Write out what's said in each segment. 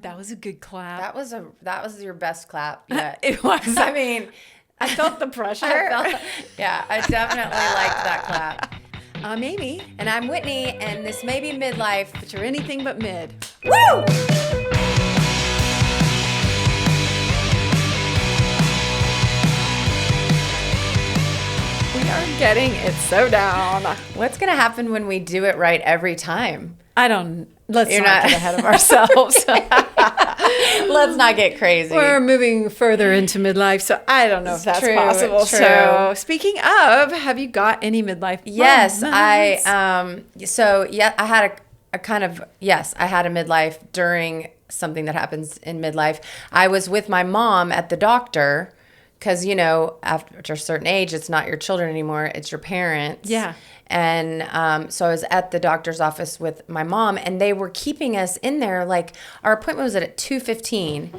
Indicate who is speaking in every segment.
Speaker 1: That was a good clap.
Speaker 2: That was your best clap yet.
Speaker 1: It was.
Speaker 2: I mean,
Speaker 1: I felt the pressure.
Speaker 2: I definitely liked that clap.
Speaker 1: I'm Amy.
Speaker 2: And I'm Whitney, and this may be midlife,
Speaker 1: But you're anything but mid.
Speaker 2: Woo!
Speaker 1: We are getting it so down.
Speaker 2: What's going to happen when we do it right every time?
Speaker 1: Let's not get ahead of ourselves.
Speaker 2: Let's not get crazy.
Speaker 1: We're moving further into midlife, so I don't know if that's
Speaker 2: True,
Speaker 1: possible.
Speaker 2: true.
Speaker 1: So, speaking of, have you got any midlife?
Speaker 2: Yes,
Speaker 1: moments?
Speaker 2: I had I had a midlife during something that happens in midlife. I was with my mom at the doctor because, after a certain age, it's not your children anymore, it's your parents.
Speaker 1: Yeah.
Speaker 2: And so I was at the doctor's office with my mom, and they were keeping us in there. Like, our appointment was at 2:15,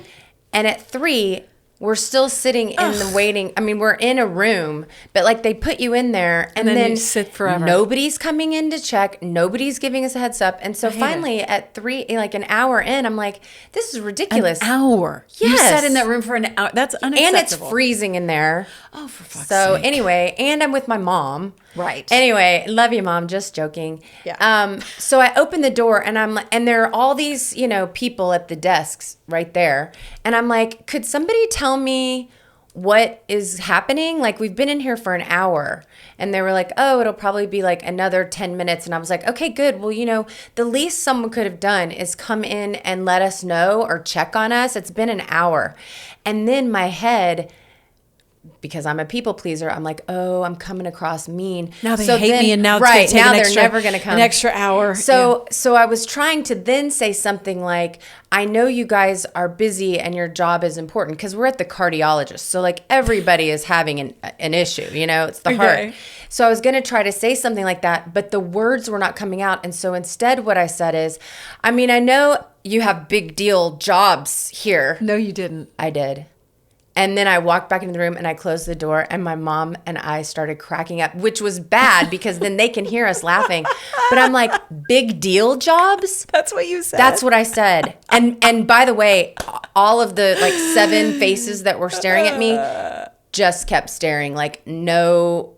Speaker 2: and at 3, we're still sitting in the waiting. I mean, we're in a room, but like they put you in there, and then
Speaker 1: you sit forever.
Speaker 2: Nobody's coming in to check. Nobody's giving us a heads up. And so finally, at 3, like an hour in, I'm like, this is ridiculous.
Speaker 1: An hour.
Speaker 2: Yes.
Speaker 1: You sat in that room for an hour. That's unacceptable.
Speaker 2: And it's freezing in there.
Speaker 1: Oh, for fuck's
Speaker 2: So
Speaker 1: sake.
Speaker 2: anyway, and I'm with my mom.
Speaker 1: Right.
Speaker 2: Anyway, love you, Mom. Just joking.
Speaker 1: Yeah.
Speaker 2: So I open the door, and there are all these, people at the desks right there, and I'm like, could somebody tell me what is happening? Like, we've been in here for an hour, and they were like, oh, it'll probably be like another 10 minutes, and I was like, okay, good. Well, the least someone could have done is come in and let us know or check on us. It's been an hour, and then my head, because I'm a people pleaser, I'm like, oh, I'm coming across mean.
Speaker 1: Now they hate me, and now it's
Speaker 2: right,
Speaker 1: going to take
Speaker 2: now
Speaker 1: an
Speaker 2: they're
Speaker 1: extra,
Speaker 2: never going to come.
Speaker 1: an extra hour.
Speaker 2: So I was trying to then say something like, I know you guys are busy and your job is important, because we're at the cardiologist. So like everybody is having an issue, it's the heart. So I was going to try to say something like that, but the words were not coming out. And so instead what I said is, I mean, I know you have big deal jobs here.
Speaker 1: No, you didn't.
Speaker 2: I did. And then I walked back into the room and I closed the door, and my mom and I started cracking up, which was bad because then they can hear us laughing. But I'm like, big deal jobs?
Speaker 1: That's what you said.
Speaker 2: That's what I said. And by the way, all of the like 7 faces that were staring at me just kept staring, like no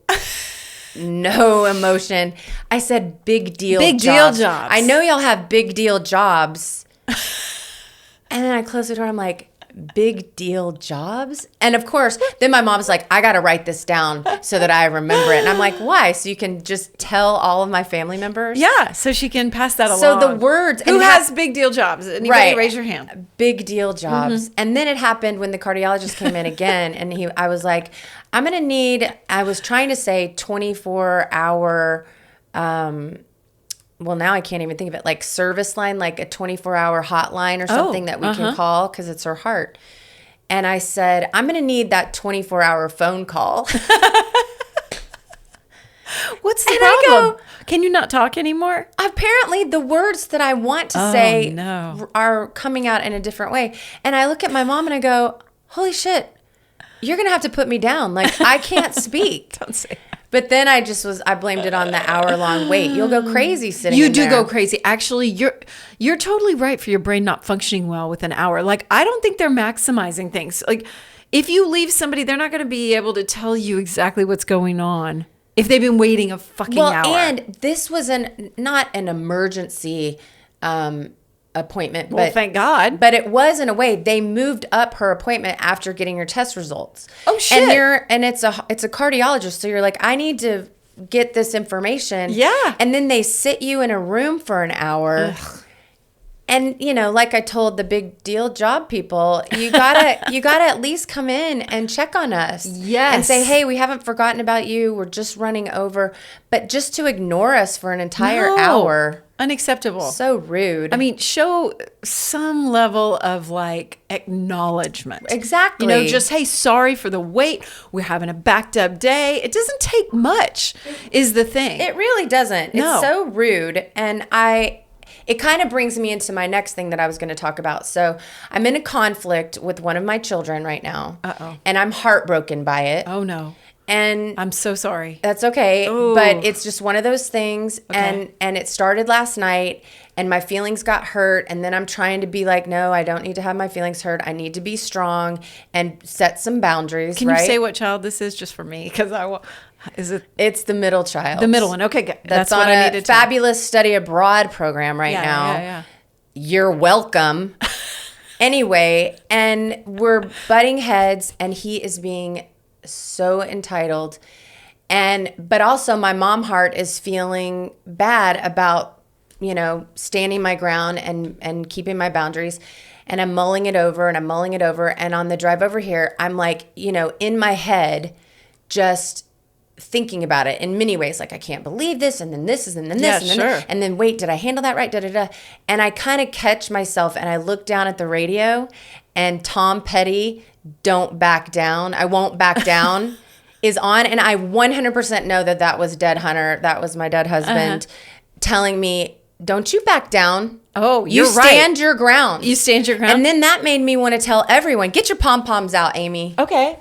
Speaker 2: emotion. I said big deal jobs.
Speaker 1: Big deal jobs.
Speaker 2: I know y'all have big deal jobs. And then I closed the door. I'm like, big deal jobs? And of course, then my mom's like, I got to write this down so that I remember it. And I'm like, why? So you can just tell all of my family members?
Speaker 1: Yeah, so she can pass that along.
Speaker 2: So the words.
Speaker 1: Who has big deal jobs? Anybody
Speaker 2: Right.
Speaker 1: raise your hand.
Speaker 2: Big deal jobs. Mm-hmm. And then it happened when the cardiologist came in again, and I was like, I was trying to say 24-hour, well, now I can't even think of it, like service line, like a 24-hour hotline or something that we can call because it's her heart. And I said, I'm going to need that 24-hour phone call.
Speaker 1: What's the
Speaker 2: And
Speaker 1: problem?
Speaker 2: I go,
Speaker 1: can you not talk anymore?
Speaker 2: apparently the words that I want to say are coming out in a different way. And I look at my mom and I go, holy shit, you're going to have to put me down. Like, I can't speak.
Speaker 1: Don't say that.
Speaker 2: But then I blamed it on the hour-long wait. You'll go crazy sitting in there.
Speaker 1: You do go crazy. Actually, you're totally right for your brain not functioning well with an hour. Like, I don't think they're maximizing things. Like, if you leave somebody, they're not going to be able to tell you exactly what's going on if they've been waiting a fucking hour.
Speaker 2: And this was not an emergency appointment.
Speaker 1: Well,
Speaker 2: but
Speaker 1: thank God.
Speaker 2: But it was, in a way. They moved up her appointment after getting her test results.
Speaker 1: Oh, shit.
Speaker 2: And it's a cardiologist. So you're like, I need to get this information.
Speaker 1: Yeah.
Speaker 2: And then they sit you in a room for an hour. Ugh. And, like I told the big deal job people, you gotta at least come in and check on us.
Speaker 1: Yes.
Speaker 2: And say, hey, we haven't forgotten about you. We're just running over. But just to ignore us for an entire hour.
Speaker 1: Unacceptable.
Speaker 2: So rude.
Speaker 1: I mean, show some level of like acknowledgement.
Speaker 2: Exactly.
Speaker 1: Just, hey, sorry for the wait. We're having a backed up day. It doesn't take much is the thing.
Speaker 2: It really doesn't.
Speaker 1: No.
Speaker 2: It's so rude. And it kind of brings me into my next thing that I was going to talk about. So I'm in a conflict with one of my children right now.
Speaker 1: Uh-oh.
Speaker 2: And I'm heartbroken by it.
Speaker 1: Oh, no.
Speaker 2: And
Speaker 1: I'm so sorry.
Speaker 2: that's okay.
Speaker 1: Ooh.
Speaker 2: But it's just one of those things.
Speaker 1: Okay.
Speaker 2: And it started last night and my feelings got hurt. And then I'm trying to be like, no, I don't need to have my feelings hurt. I need to be strong and set some boundaries.
Speaker 1: Can you say what child this is just for me? Because is it
Speaker 2: It's the middle child.
Speaker 1: the middle one? Okay, good.
Speaker 2: That's
Speaker 1: what
Speaker 2: on
Speaker 1: I
Speaker 2: a
Speaker 1: needed to.
Speaker 2: fabulous study abroad program right now.
Speaker 1: Yeah.
Speaker 2: You're welcome. Anyway, and we're butting heads and he is being so entitled. But also my mom heart is feeling bad about, standing my ground and keeping my boundaries. And I'm mulling it over and I'm mulling it over. And on the drive over here, I'm like, in my head, just thinking about it in many ways. Like, I can't believe this, and then this, and then this,
Speaker 1: Yeah,
Speaker 2: and then
Speaker 1: sure.
Speaker 2: that. And then wait, did I handle that right? Da, da, da. And I kind of catch myself and I look down at the radio and Tom Petty, Don't Back Down, I Won't Back Down is on. And I 100% know that was Dead Hunter. That was my dead husband telling me, don't you back down.
Speaker 1: Oh,
Speaker 2: you
Speaker 1: you're right.
Speaker 2: stand your ground.
Speaker 1: You stand your ground.
Speaker 2: And then that made me want to tell everyone, get your pom-poms out, Amy.
Speaker 1: Okay.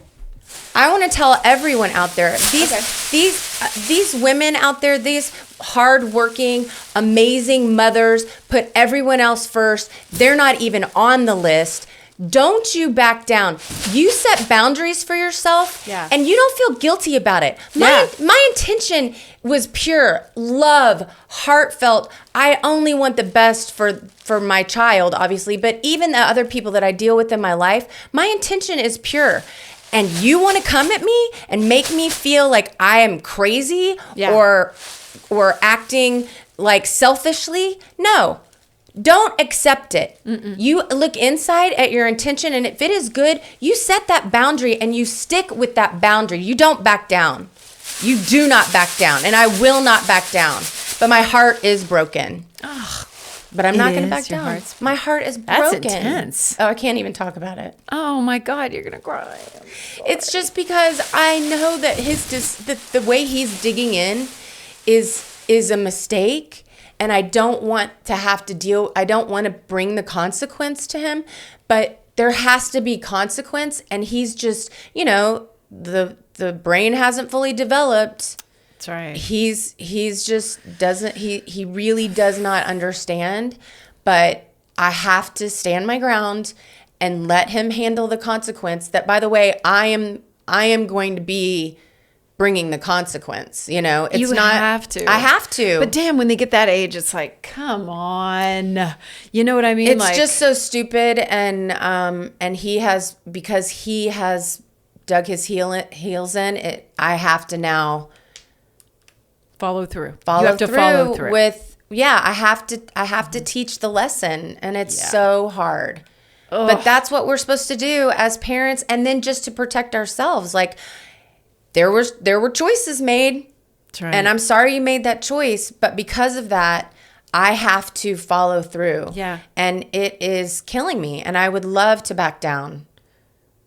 Speaker 2: I want to tell everyone out there, these women out there, these hardworking, amazing mothers, put everyone else first. They're not even on the list. Don't you back down. You set boundaries for yourself, and you don't feel guilty about it. My intention was pure, love, heartfelt. I only want the best for my child, obviously, but even the other people that I deal with in my life, my intention is pure. And you want to come at me and make me feel like I am crazy or acting like selfishly? No. Don't accept it. You look inside at your intention, and if it is good, you set that boundary and you stick with that boundary. You don't back down. You do not back down, and I will not back down. But my heart is broken. But I'm not going to back down. My heart is broken.
Speaker 1: That's intense.
Speaker 2: Oh, I can't even talk about it.
Speaker 1: Oh my God, you're gonna cry.
Speaker 2: It's just because I know that the way he's digging in is a mistake, and I don't want to have to deal. I don't want to bring the consequence to him, but there has to be consequence, and he's just, the brain hasn't fully developed.
Speaker 1: That's right.
Speaker 2: He's just doesn't he really does not understand, but I have to stand my ground and let him handle the consequence. That, by the way, I am going to be bringing the consequence. It's
Speaker 1: you
Speaker 2: not
Speaker 1: have to.
Speaker 2: I have to.
Speaker 1: But damn, when they get that age, it's like, come on. You know what I mean?
Speaker 2: It's just so stupid, and he has, because he has dug his heels in it. I have to now
Speaker 1: follow through.
Speaker 2: You have to
Speaker 1: follow through
Speaker 2: with, I have to teach the lesson, and it's so hard. Ugh. But that's what we're supposed to do as parents, and then just to protect ourselves. Like, there were choices made.
Speaker 1: That's right.
Speaker 2: And I'm sorry you made that choice, but because of that, I have to follow through.
Speaker 1: Yeah.
Speaker 2: And it is killing me, and I would love to back down.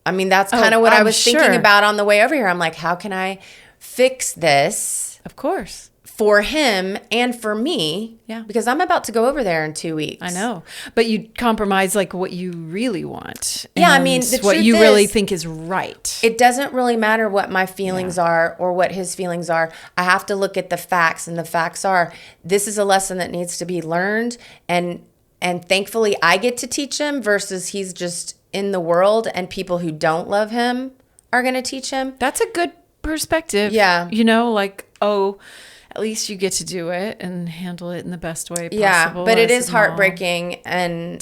Speaker 2: I mean, that's kind of what I was thinking about on the way over here. I'm like, how can I fix this?
Speaker 1: Of course.
Speaker 2: For him and for me.
Speaker 1: Yeah.
Speaker 2: Because I'm about to go over there in 2 weeks.
Speaker 1: I know. But you compromise like what you really want.
Speaker 2: Yeah, I mean, the
Speaker 1: what
Speaker 2: truth
Speaker 1: you
Speaker 2: is,
Speaker 1: really think is right.
Speaker 2: It doesn't really matter what my feelings are or what his feelings are. I have to look at the facts, and the facts are, this is a lesson that needs to be learned, and thankfully I get to teach him versus he's just in the world and people who don't love him are going to teach him.
Speaker 1: That's a good perspective.
Speaker 2: Yeah.
Speaker 1: At least you get to do it and handle it in the best way possible.
Speaker 2: Yeah, but it is heartbreaking, and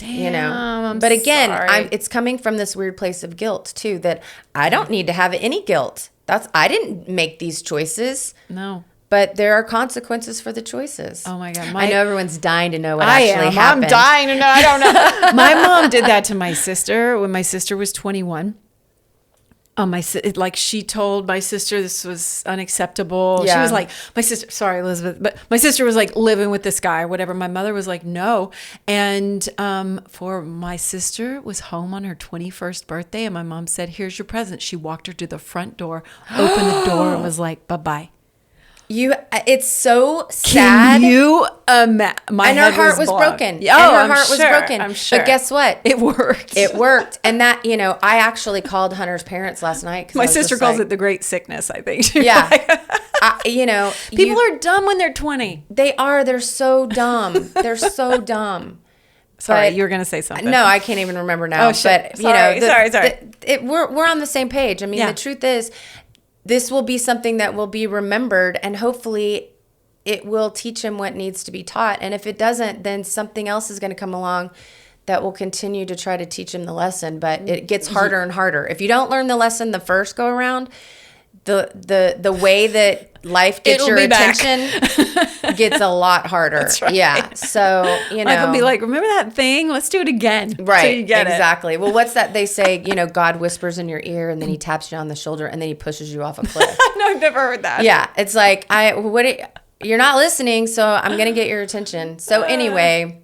Speaker 2: but again, it's coming from this weird place of guilt too, that I don't need to have any guilt. I didn't make these choices.
Speaker 1: No.
Speaker 2: But there are consequences for the choices.
Speaker 1: Oh my God.
Speaker 2: I know everyone's dying to know what actually happened.
Speaker 1: I'm dying to know. I don't know. My mom did that to my sister when my sister was 21. She told my sister this was unacceptable.
Speaker 2: Yeah.
Speaker 1: She was like, sorry, Elizabeth, but my sister was like living with this guy or whatever. My mother was like, no. And for my sister was home on her 21st birthday, and my mom said, here's your present. She walked her to the front door, opened the door, and was like, bye-bye.
Speaker 2: It's so sad.
Speaker 1: Can you my
Speaker 2: and her
Speaker 1: head
Speaker 2: heart was
Speaker 1: blown.
Speaker 2: broken.
Speaker 1: Oh,
Speaker 2: and her
Speaker 1: I'm
Speaker 2: heart
Speaker 1: sure,
Speaker 2: was broken.
Speaker 1: I'm sure.
Speaker 2: But guess what?
Speaker 1: It worked.
Speaker 2: It worked. And that, I actually called Hunter's parents last night.
Speaker 1: My sister calls it the great sickness, I think.
Speaker 2: Yeah.
Speaker 1: People are dumb when they're 20.
Speaker 2: They are. They're so dumb. They're so dumb.
Speaker 1: Sorry,
Speaker 2: But-
Speaker 1: you were going to say something.
Speaker 2: No, I can't even remember now.
Speaker 1: Oh, shit.
Speaker 2: But
Speaker 1: Sorry.
Speaker 2: we're on the same page. I mean,
Speaker 1: Yeah.
Speaker 2: the truth is, this will be something that will be remembered, and hopefully, it will teach him what needs to be taught. And if it doesn't, then something else is going to come along that will continue to try to teach him the lesson. But it gets harder and harder. If you don't learn the lesson the first go around, the way that life gets your attention gets a lot harder.
Speaker 1: That's right.
Speaker 2: Yeah. So,
Speaker 1: I'll be like, remember that thing? Let's do it again.
Speaker 2: Right.
Speaker 1: So you get
Speaker 2: exactly. Well, what's that they say, God whispers in your ear and then he taps you on the shoulder and then he pushes you off a cliff.
Speaker 1: No, I've never heard that.
Speaker 2: Yeah. It's like, you're not listening, so I'm going to get your attention. So anyway,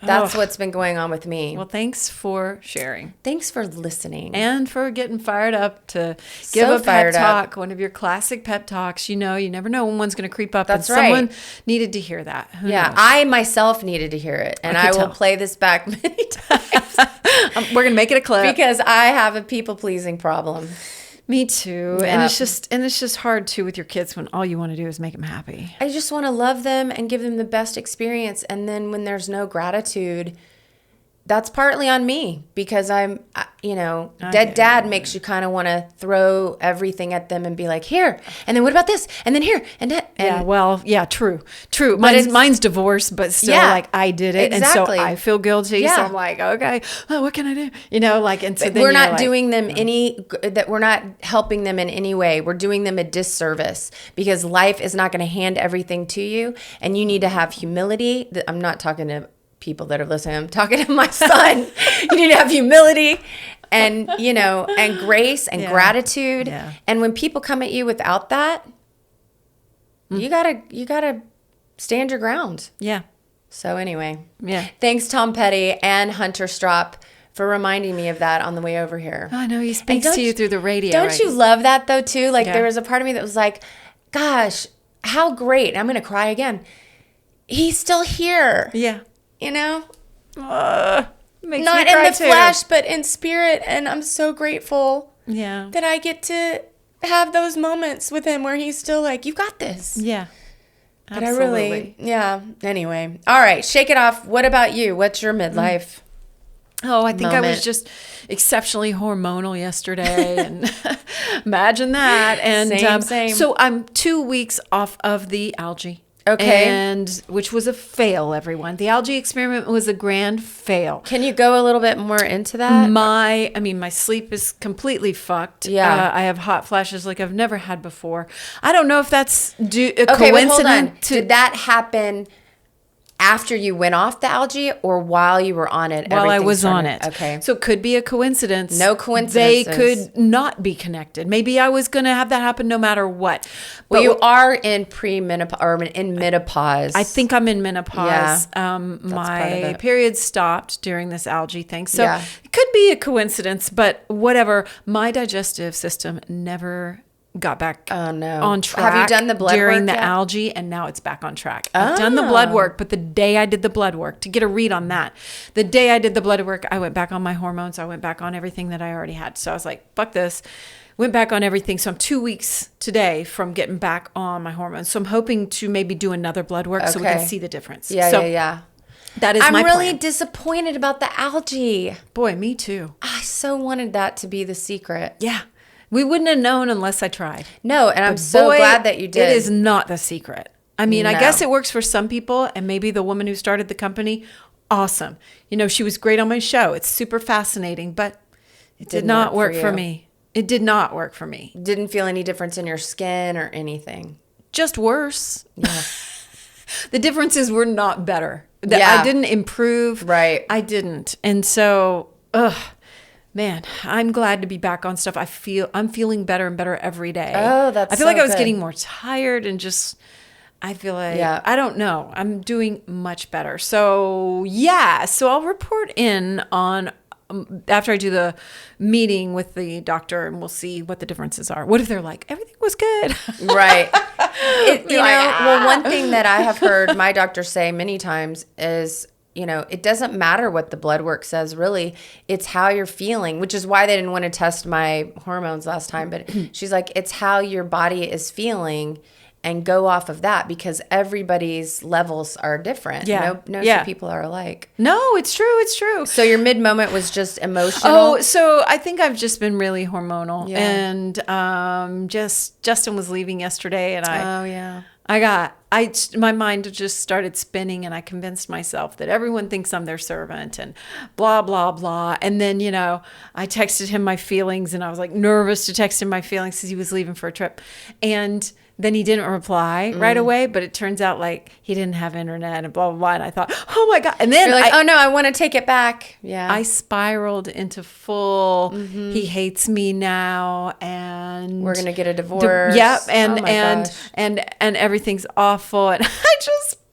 Speaker 2: that's what's been going on with me.
Speaker 1: Well, thanks for sharing.
Speaker 2: Thanks for listening.
Speaker 1: And for getting fired up to give a pep talk, one of your classic pep talks. You never know when one's going to creep up.
Speaker 2: That's
Speaker 1: and
Speaker 2: right.
Speaker 1: Someone needed to hear that. Who knows?
Speaker 2: I myself needed to hear it, and I will play this back many times.
Speaker 1: We're going to make it a clip.
Speaker 2: Because I have a people-pleasing problem.
Speaker 1: Me too.
Speaker 2: Yeah.
Speaker 1: And it's just hard too with your kids when all you want to do is make them happy.
Speaker 2: I just want to love them and give them the best experience. And then when there's no gratitude, that's partly on me because dead dad makes you kind of want to throw everything at them and be like, here, and then what about this? And then here, and that. And
Speaker 1: true. Mine's divorce, but still like I did it.
Speaker 2: Exactly.
Speaker 1: And so I feel guilty.
Speaker 2: Yeah.
Speaker 1: So I'm like, okay, what can I do? And so then
Speaker 2: we're not doing them we're not helping them in any way. We're doing them a disservice because life is not going to hand everything to you. And you need to have humility. I'm not talking to people that are listening. I'm talking to my son. You need to have humility and and grace and gratitude.
Speaker 1: Yeah.
Speaker 2: And when people come at you without that, you gotta stand your ground.
Speaker 1: Yeah.
Speaker 2: So anyway,
Speaker 1: thanks
Speaker 2: Tom Petty and Hunter Strop for reminding me of that on the way over here.
Speaker 1: I know he speaks to you through the radio.
Speaker 2: Don't you love that though too? Like there was a part of me that was like, gosh, how great. And I'm going to cry again. He's still here.
Speaker 1: Yeah.
Speaker 2: Not
Speaker 1: in
Speaker 2: in the flesh, but in spirit. And I'm so grateful that I get to have those moments with him where he's still like, you got this.
Speaker 1: Yeah.
Speaker 2: But Absolutely. Anyway. All right. Shake it off. What about you? What's your midlife?
Speaker 1: I think
Speaker 2: moment?
Speaker 1: I was just exceptionally hormonal yesterday, and imagine that. And
Speaker 2: same.
Speaker 1: So I'm 2 weeks off of the algae.
Speaker 2: Okay.
Speaker 1: And which was a fail, everyone. The algae experiment was a grand fail.
Speaker 2: Can you go a little bit more into that?
Speaker 1: My sleep is completely fucked.
Speaker 2: Yeah.
Speaker 1: I have hot flashes like I've never had before. I don't know if that's coincidence.
Speaker 2: But hold on. Did that happen after you went off the algae or while you were on it?
Speaker 1: While I was on it.
Speaker 2: Okay.
Speaker 1: So it could be a coincidence.
Speaker 2: No coincidence.
Speaker 1: They could not be connected. Maybe I was going to have that happen no matter what.
Speaker 2: Well, you are in premenopause or in menopause.
Speaker 1: I think I'm in menopause.
Speaker 2: Yeah.
Speaker 1: My period stopped during this algae thing. So
Speaker 2: Yeah.
Speaker 1: it could be a coincidence, but whatever. My digestive system never got back on track.
Speaker 2: Have you done the blood
Speaker 1: during
Speaker 2: work
Speaker 1: the
Speaker 2: yet?
Speaker 1: algae, and now it's back on track. I've done the blood work, but the day I did the blood work, to get a read on that, the day I did the blood work, I went back on my hormones. I went back on everything that I already had. So I was like, fuck this. Went back on everything. So I'm 2 weeks today from getting back on my hormones. So I'm hoping to maybe do another blood work so we can see the difference.
Speaker 2: Yeah.
Speaker 1: That is
Speaker 2: I'm
Speaker 1: my
Speaker 2: really
Speaker 1: plan.
Speaker 2: disappointed about the algae.
Speaker 1: Boy, me too.
Speaker 2: I so wanted that to be the secret.
Speaker 1: Yeah. We wouldn't have known unless I tried.
Speaker 2: No, and I'm so glad that you did.
Speaker 1: It is not the secret. I mean, I
Speaker 2: No.
Speaker 1: guess it works for some people, and maybe the woman who started the company, awesome. She was great on my show. It's super fascinating, but it did not work for me. It did not work for me.
Speaker 2: Didn't feel any difference in your skin or anything.
Speaker 1: Just worse.
Speaker 2: Yeah.
Speaker 1: The differences were not better.
Speaker 2: Yeah.
Speaker 1: I didn't improve.
Speaker 2: Right.
Speaker 1: I didn't. And so, man, I'm glad to be back on stuff. I'm feeling better and better every day.
Speaker 2: Oh, that's
Speaker 1: I feel
Speaker 2: so
Speaker 1: like I was
Speaker 2: good.
Speaker 1: getting more tired and just, I feel like, I don't know. I'm doing much better. So, so I'll report in on after I do the meeting with the doctor, and we'll see what the differences are. What if they're like, everything was good?
Speaker 2: Right.
Speaker 1: Be like,
Speaker 2: Well, one thing that I have heard my doctor say many times is, it doesn't matter what the blood work says, really. It's how you're feeling, which is why they didn't want to test my hormones last time. But she's like, it's how your body is feeling and go off of that, because everybody's levels are different.
Speaker 1: Yeah.
Speaker 2: No
Speaker 1: Yeah.
Speaker 2: two people are alike.
Speaker 1: No, it's true. It's true.
Speaker 2: So your mid-moment was just emotional?
Speaker 1: Oh, so I think I've just been really hormonal.
Speaker 2: Yeah.
Speaker 1: And Justin was leaving yesterday, and
Speaker 2: yeah.
Speaker 1: my mind just started spinning, and I convinced myself that everyone thinks I'm their servant and blah, blah, blah. And then, I texted him my feelings, and I was like nervous to text him my feelings because he was leaving for a trip. And then he didn't reply right away, but it turns out like he didn't have internet and blah, blah, blah. And I thought, oh my God. And then
Speaker 2: You're like, oh no, I want to take it back. Yeah.
Speaker 1: I spiraled into full, he hates me now, and
Speaker 2: we're going to get a divorce.
Speaker 1: Yep.
Speaker 2: Gosh.
Speaker 1: And everything's awful. And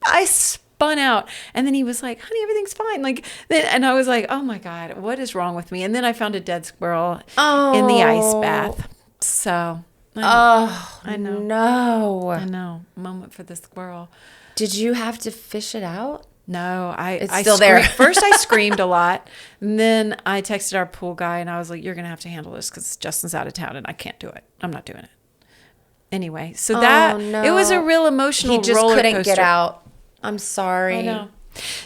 Speaker 1: I spun out. And then he was like, honey, everything's fine. And I was like, oh my God, what is wrong with me? And then I found a dead squirrel in the ice bath. So I know.
Speaker 2: No.
Speaker 1: I know. Moment for the squirrel.
Speaker 2: Did you have to fish it out?
Speaker 1: No,
Speaker 2: It's still there.
Speaker 1: First, I screamed a lot. And then I texted our pool guy, and I was like, you're going to have to handle this because Justin's out of town and I can't do it. I'm not doing it. Anyway, so it was a real emotional roller coaster.
Speaker 2: He just couldn't get out. I'm sorry.
Speaker 1: I know.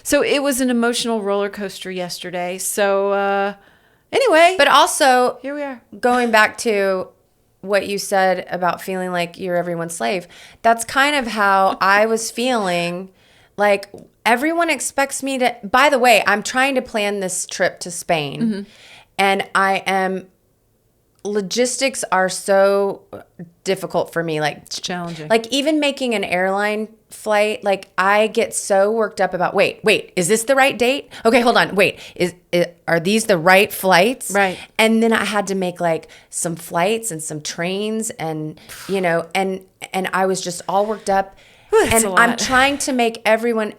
Speaker 1: So it was an emotional roller coaster yesterday. So anyway.
Speaker 2: But also,
Speaker 1: here we are.
Speaker 2: Going back to what you said about feeling like you're everyone's slave. That's kind of how I was feeling. Like, everyone expects me to, by the way, I'm trying to plan this trip to Spain, and logistics are so difficult for me. Like,
Speaker 1: it's challenging.
Speaker 2: Like, even making an airline flight, like, I get so worked up about, wait, is this the right date? Okay, hold on. Wait, are these the right flights?
Speaker 1: Right.
Speaker 2: And then I had to make like some flights and some trains, and and I was just all worked up. And I'm trying to make everyone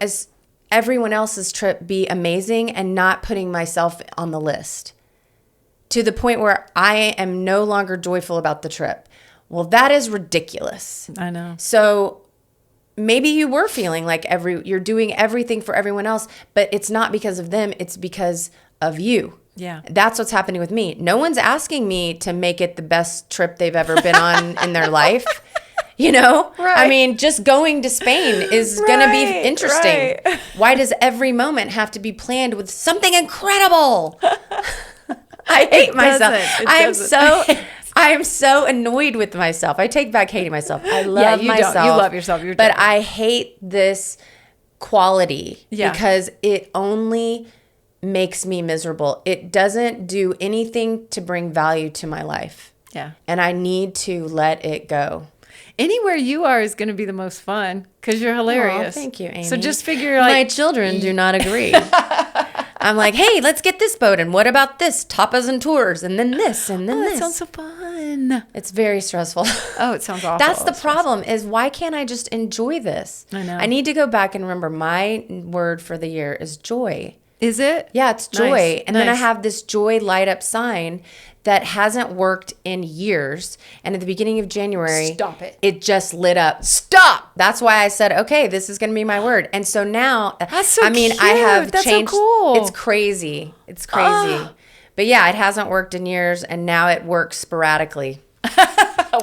Speaker 2: else's trip be amazing and not putting myself on the list, to the point where I am no longer joyful about the trip. Well, that is ridiculous.
Speaker 1: I know.
Speaker 2: So maybe you were feeling like you're doing everything for everyone else, but it's not because of them. It's because of you.
Speaker 1: Yeah.
Speaker 2: That's what's happening with me. No one's asking me to make it the best trip they've ever been on in their life. Right. I mean, just going to Spain is going to be interesting.
Speaker 1: Right.
Speaker 2: Why does every moment have to be planned with something incredible? I hate myself. I am so annoyed with myself. I take back hating myself. I love myself.
Speaker 1: You love yourself. You're
Speaker 2: but
Speaker 1: different.
Speaker 2: I hate this quality because it only makes me miserable. It doesn't do anything to bring value to my life.
Speaker 1: Yeah.
Speaker 2: And I need to let it go.
Speaker 1: Anywhere you are is going to be the most fun because you're hilarious.
Speaker 2: Oh, thank you, Amy.
Speaker 1: So just figure
Speaker 2: my children do not agree. I'm like, hey, let's get this boat. And what about this? Tapas and tours. And then this. And then this.
Speaker 1: That sounds so fun.
Speaker 2: It's very stressful.
Speaker 1: Oh, it sounds awful.
Speaker 2: That's the problem is why can't I just enjoy this?
Speaker 1: I know.
Speaker 2: I need to go back and remember my word for the year is joy.
Speaker 1: Is it?
Speaker 2: Yeah, it's joy.
Speaker 1: Nice.
Speaker 2: And then I have this joy light up sign that hasn't worked in years. And at the beginning of January,
Speaker 1: Stop it.
Speaker 2: It just lit up. Stop. That's why I said, okay, this is going to be my word. And so now,
Speaker 1: That's so
Speaker 2: I mean,
Speaker 1: cute.
Speaker 2: I have
Speaker 1: That's so
Speaker 2: changed.
Speaker 1: cool.
Speaker 2: It's crazy. It's crazy. But yeah, it hasn't worked in years, and now it works sporadically.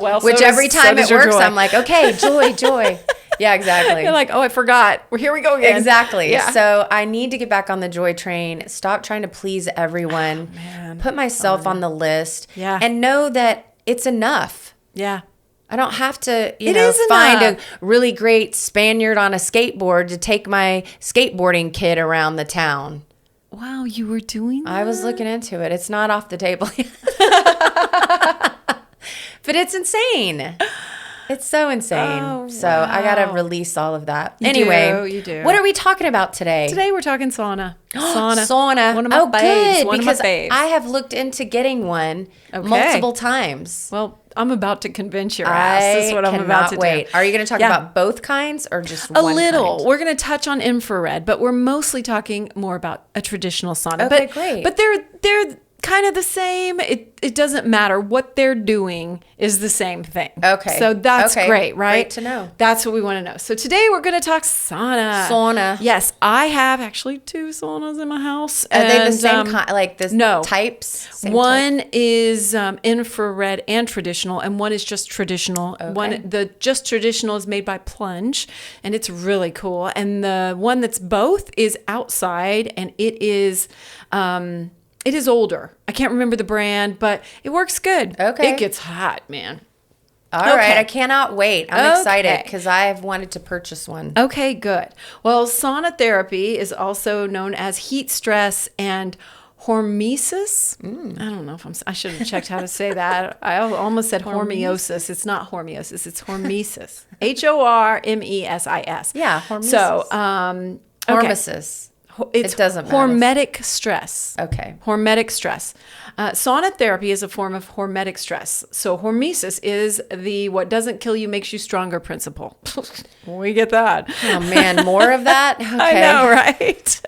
Speaker 1: Well,
Speaker 2: Which every time it works, I'm like, okay, joy. Yeah, exactly.
Speaker 1: You're like, oh, I forgot. Well, here we go again.
Speaker 2: Exactly.
Speaker 1: Yeah.
Speaker 2: So I need to get back on the joy train. Stop trying to please everyone.
Speaker 1: Man.
Speaker 2: Put myself on the list.
Speaker 1: Yeah.
Speaker 2: And know that it's enough.
Speaker 1: Yeah.
Speaker 2: I don't have to,
Speaker 1: It is
Speaker 2: find
Speaker 1: enough.
Speaker 2: a really great Spaniard on a skateboard to take my skateboarding kid around the town.
Speaker 1: Wow, you were doing that?
Speaker 2: I was looking into it. It's not off the table yet. But it's insane. It's so insane.
Speaker 1: Oh,
Speaker 2: so I got to
Speaker 1: wow.
Speaker 2: release all of that.
Speaker 1: You
Speaker 2: Anyway,
Speaker 1: do, you do.
Speaker 2: What are we talking about today?
Speaker 1: Today we're talking sauna.
Speaker 2: Sauna.
Speaker 1: One of my faves.
Speaker 2: Good.
Speaker 1: One
Speaker 2: Because
Speaker 1: of my faves.
Speaker 2: I have looked into getting one
Speaker 1: Okay.
Speaker 2: multiple times.
Speaker 1: Well, I'm about to convince your ass. That's what I'm about to
Speaker 2: wait.
Speaker 1: do.
Speaker 2: Are you going to talk about both kinds or just
Speaker 1: A
Speaker 2: one
Speaker 1: little.
Speaker 2: kind?
Speaker 1: We're going to touch on infrared, but we're mostly talking more about a traditional sauna.
Speaker 2: Okay, great.
Speaker 1: But they're kind of the same. It doesn't matter. What they're doing is the same thing.
Speaker 2: Okay.
Speaker 1: So that's great, right?
Speaker 2: Great to know.
Speaker 1: That's what we want to know. So today we're going to talk sauna.
Speaker 2: Sauna.
Speaker 1: Yes, I have actually 2 saunas in my house.
Speaker 2: Are they the
Speaker 1: and,
Speaker 2: same kind? Like the
Speaker 1: no.
Speaker 2: types? Same
Speaker 1: One
Speaker 2: type?
Speaker 1: is infrared and traditional, and one is just traditional.
Speaker 2: Okay.
Speaker 1: The just traditional is made by Plunge, and it's really cool. And the one that's both is outside, and it is older. I can't remember the brand, but it works good.
Speaker 2: Okay.
Speaker 1: It gets hot, man.
Speaker 2: All right.
Speaker 1: Okay.
Speaker 2: I cannot wait. I'm excited
Speaker 1: Okay.
Speaker 2: because I've wanted to purchase one.
Speaker 1: Okay, good. Well, sauna therapy is also known as heat stress and hormesis. I don't know if I should have checked how to say that. I almost said hormeosis. It's not hormeosis. It's hormesis. Hormesis.
Speaker 2: Yeah, hormesis.
Speaker 1: So, okay.
Speaker 2: Hormesis.
Speaker 1: It's
Speaker 2: It doesn't matter.
Speaker 1: hormetic stress.
Speaker 2: Okay.
Speaker 1: Hormetic stress. Sauna therapy is a form of hormetic stress. So hormesis is the what doesn't kill you makes you stronger principle. We get that.
Speaker 2: Oh, man. More of that? Okay.
Speaker 1: I know, right?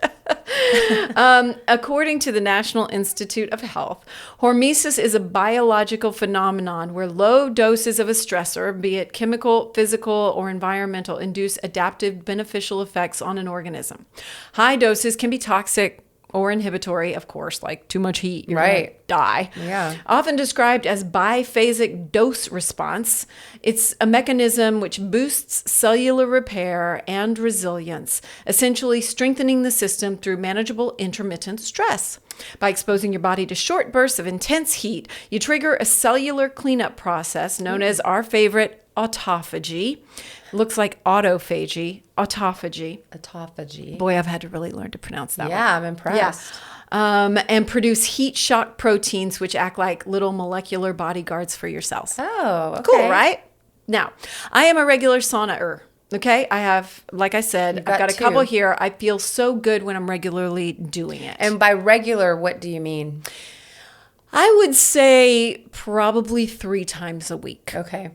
Speaker 1: According to the National Institute of Health, hormesis is a biological phenomenon where low doses of a stressor, be it chemical, physical, or environmental, induce adaptive beneficial effects on an organism. High doses can be toxic or inhibitory, of course, like too much heat, you're
Speaker 2: Right.
Speaker 1: gonna die.
Speaker 2: Yeah.
Speaker 1: Often described as biphasic dose response, it's a mechanism which boosts cellular repair and resilience, essentially strengthening the system through manageable intermittent stress. By exposing your body to short bursts of intense heat, you trigger a cellular cleanup process known as our favorite autophagy. Looks like autophagy.
Speaker 2: Autophagy.
Speaker 1: Boy, I've had to really learn to pronounce that one.
Speaker 2: Yeah, I'm impressed.
Speaker 1: And produce heat shock proteins, which act like little molecular bodyguards for your cells.
Speaker 2: Oh, okay.
Speaker 1: Cool, right? Now, I am a regular sauna-er. Okay, I have, like I said, I've got a
Speaker 2: 2.
Speaker 1: couple here. I feel so good when I'm regularly doing it.
Speaker 2: And by regular, what do you mean?
Speaker 1: I would say probably 3 times a week.
Speaker 2: Okay.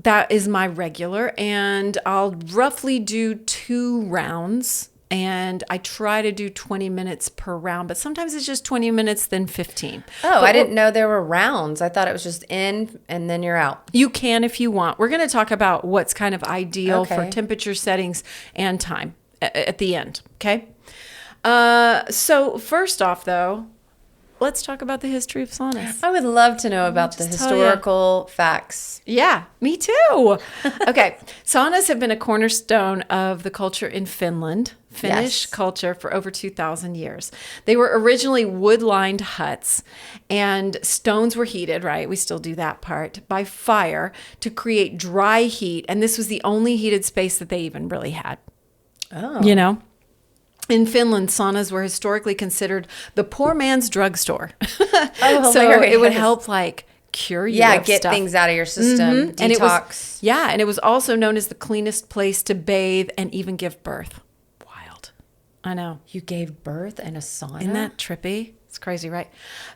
Speaker 1: That is my regular, and I'll roughly do 2 rounds, and I try to do 20 minutes per round, but sometimes it's just 20 minutes, then 15.
Speaker 2: Oh,
Speaker 1: But
Speaker 2: I didn't know there were rounds. I thought it was just in and then you're out.
Speaker 1: You can if you want. We're going to talk about what's kind of ideal for
Speaker 2: Okay.
Speaker 1: temperature settings and time at the end, okay? So first off, though, let's talk about the history of saunas.
Speaker 2: I would love to know about the
Speaker 1: just tell ya.
Speaker 2: historical facts.
Speaker 1: Yeah, me too. Okay, saunas have been a cornerstone of the culture in Finland, Finnish
Speaker 2: Yes.
Speaker 1: culture for over 2,000 years. They were originally wood-lined huts, and stones were heated, right? We still do that part, by fire to create dry heat, and this was the only heated space that they even really had.
Speaker 2: Oh.
Speaker 1: You know? In Finland, saunas were historically considered the poor man's drugstore.
Speaker 2: Oh,
Speaker 1: so it would
Speaker 2: hilarious.
Speaker 1: help like cure you
Speaker 2: Yeah,
Speaker 1: of
Speaker 2: get
Speaker 1: stuff.
Speaker 2: things out of your system.
Speaker 1: And it was,
Speaker 2: Detox.
Speaker 1: and it was also known as the cleanest place to bathe and even give birth. Wild. I know.
Speaker 2: You gave birth in a sauna?
Speaker 1: Isn't that trippy? It's crazy, right?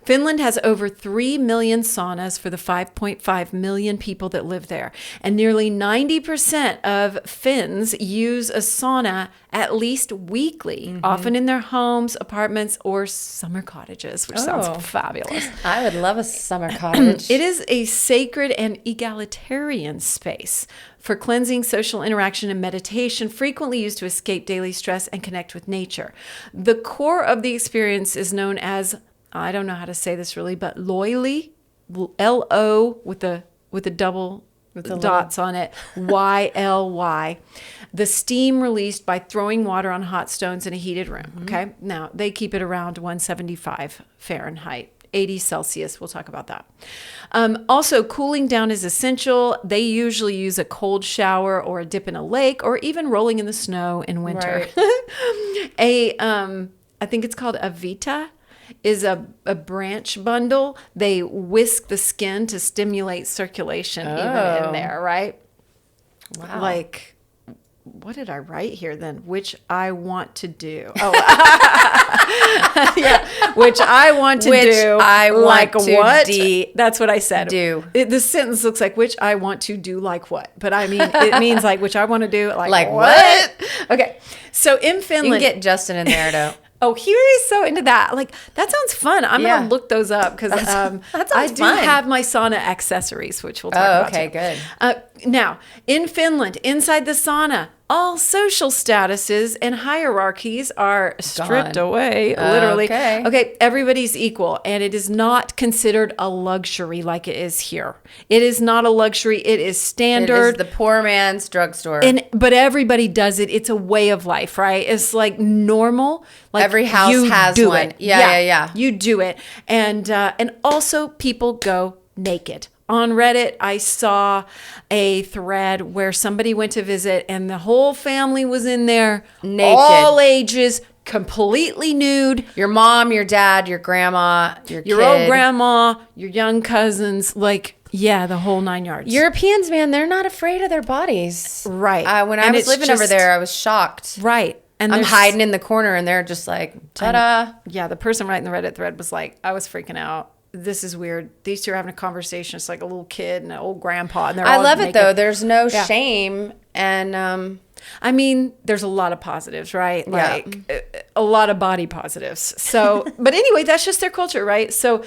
Speaker 1: Finland has over 3 million saunas for the 5.5 million people that live there. And nearly 90% of Finns use a sauna at least weekly, often in their homes, apartments, or summer cottages, which
Speaker 2: Oh.
Speaker 1: sounds fabulous.
Speaker 2: I would love a summer cottage.
Speaker 1: It is a sacred and egalitarian space for cleansing, social interaction, and meditation, frequently used to escape daily stress and connect with nature. The core of the experience is known as, I don't know how to say this really, but loyly, L-O with the double
Speaker 2: the
Speaker 1: dots on it, Y-L-Y. The steam released by throwing water on hot stones in a heated room, okay? Now, they keep it around 175 Fahrenheit. 80 Celsius. We'll talk about that. Also, cooling down is essential. They usually use a cold shower or a dip in a lake or even rolling in the snow in winter.
Speaker 2: Right.
Speaker 1: I think it's called a vita, is a branch bundle. They whisk the skin to stimulate circulation even in there, right?
Speaker 2: Wow.
Speaker 1: Like, what did I write here then? Which I want to do. Oh, yeah. which I want to
Speaker 2: Which
Speaker 1: do.
Speaker 2: I want
Speaker 1: like
Speaker 2: to
Speaker 1: what?
Speaker 2: de-
Speaker 1: That's what I said.
Speaker 2: do.
Speaker 1: The sentence looks like which I want to do like what, but I mean it means like which I want to do like what? Okay, so in
Speaker 2: You
Speaker 1: Finland,
Speaker 2: can get Justin in there to.
Speaker 1: oh, he is so into that. Like that sounds fun. I'm
Speaker 2: Yeah.
Speaker 1: gonna look those up because
Speaker 2: that sounds
Speaker 1: I do
Speaker 2: fun.
Speaker 1: have my sauna accessories, which we'll talk about.
Speaker 2: Okay,
Speaker 1: too.
Speaker 2: good.
Speaker 1: Now, in Finland, inside the sauna, all social statuses and hierarchies are stripped
Speaker 2: Gone.
Speaker 1: away, literally.
Speaker 2: Okay.
Speaker 1: Everybody's equal, and it is not considered a luxury like it is here. It is not a luxury. It is
Speaker 2: It
Speaker 1: standard.
Speaker 2: is the poor man's drugstore.
Speaker 1: But everybody does it. It's a way of life, right? It's like normal. Like
Speaker 2: Every house
Speaker 1: you
Speaker 2: has
Speaker 1: do
Speaker 2: one.
Speaker 1: it.
Speaker 2: Yeah.
Speaker 1: You do it, and also people go naked. On Reddit, I saw a thread where somebody went to visit, and the whole family was in there,
Speaker 2: Naked.
Speaker 1: all ages, completely nude.
Speaker 2: Your mom, your dad, your grandma, your
Speaker 1: Your
Speaker 2: kid.
Speaker 1: old grandma, your young cousins, like yeah, the whole 9 yards.
Speaker 2: Europeans, man, they're not afraid of their bodies.
Speaker 1: Right.
Speaker 2: When I
Speaker 1: And
Speaker 2: was
Speaker 1: it's
Speaker 2: living over
Speaker 1: just-
Speaker 2: there, I was shocked.
Speaker 1: right. And
Speaker 2: I'm
Speaker 1: there's-
Speaker 2: hiding in the corner, and they're just like, ta-da.
Speaker 1: Yeah, the person writing the Reddit thread was like, I was freaking out. This is weird. These two are having a conversation. It's like a little kid and an old grandpa. And they're
Speaker 2: I
Speaker 1: all
Speaker 2: love it,
Speaker 1: naked.
Speaker 2: though. There's no
Speaker 1: Yeah.
Speaker 2: shame. And
Speaker 1: I mean, there's a lot of positives, right?
Speaker 2: Yeah.
Speaker 1: Like a lot of body positives. So, but anyway, that's just their culture, right? So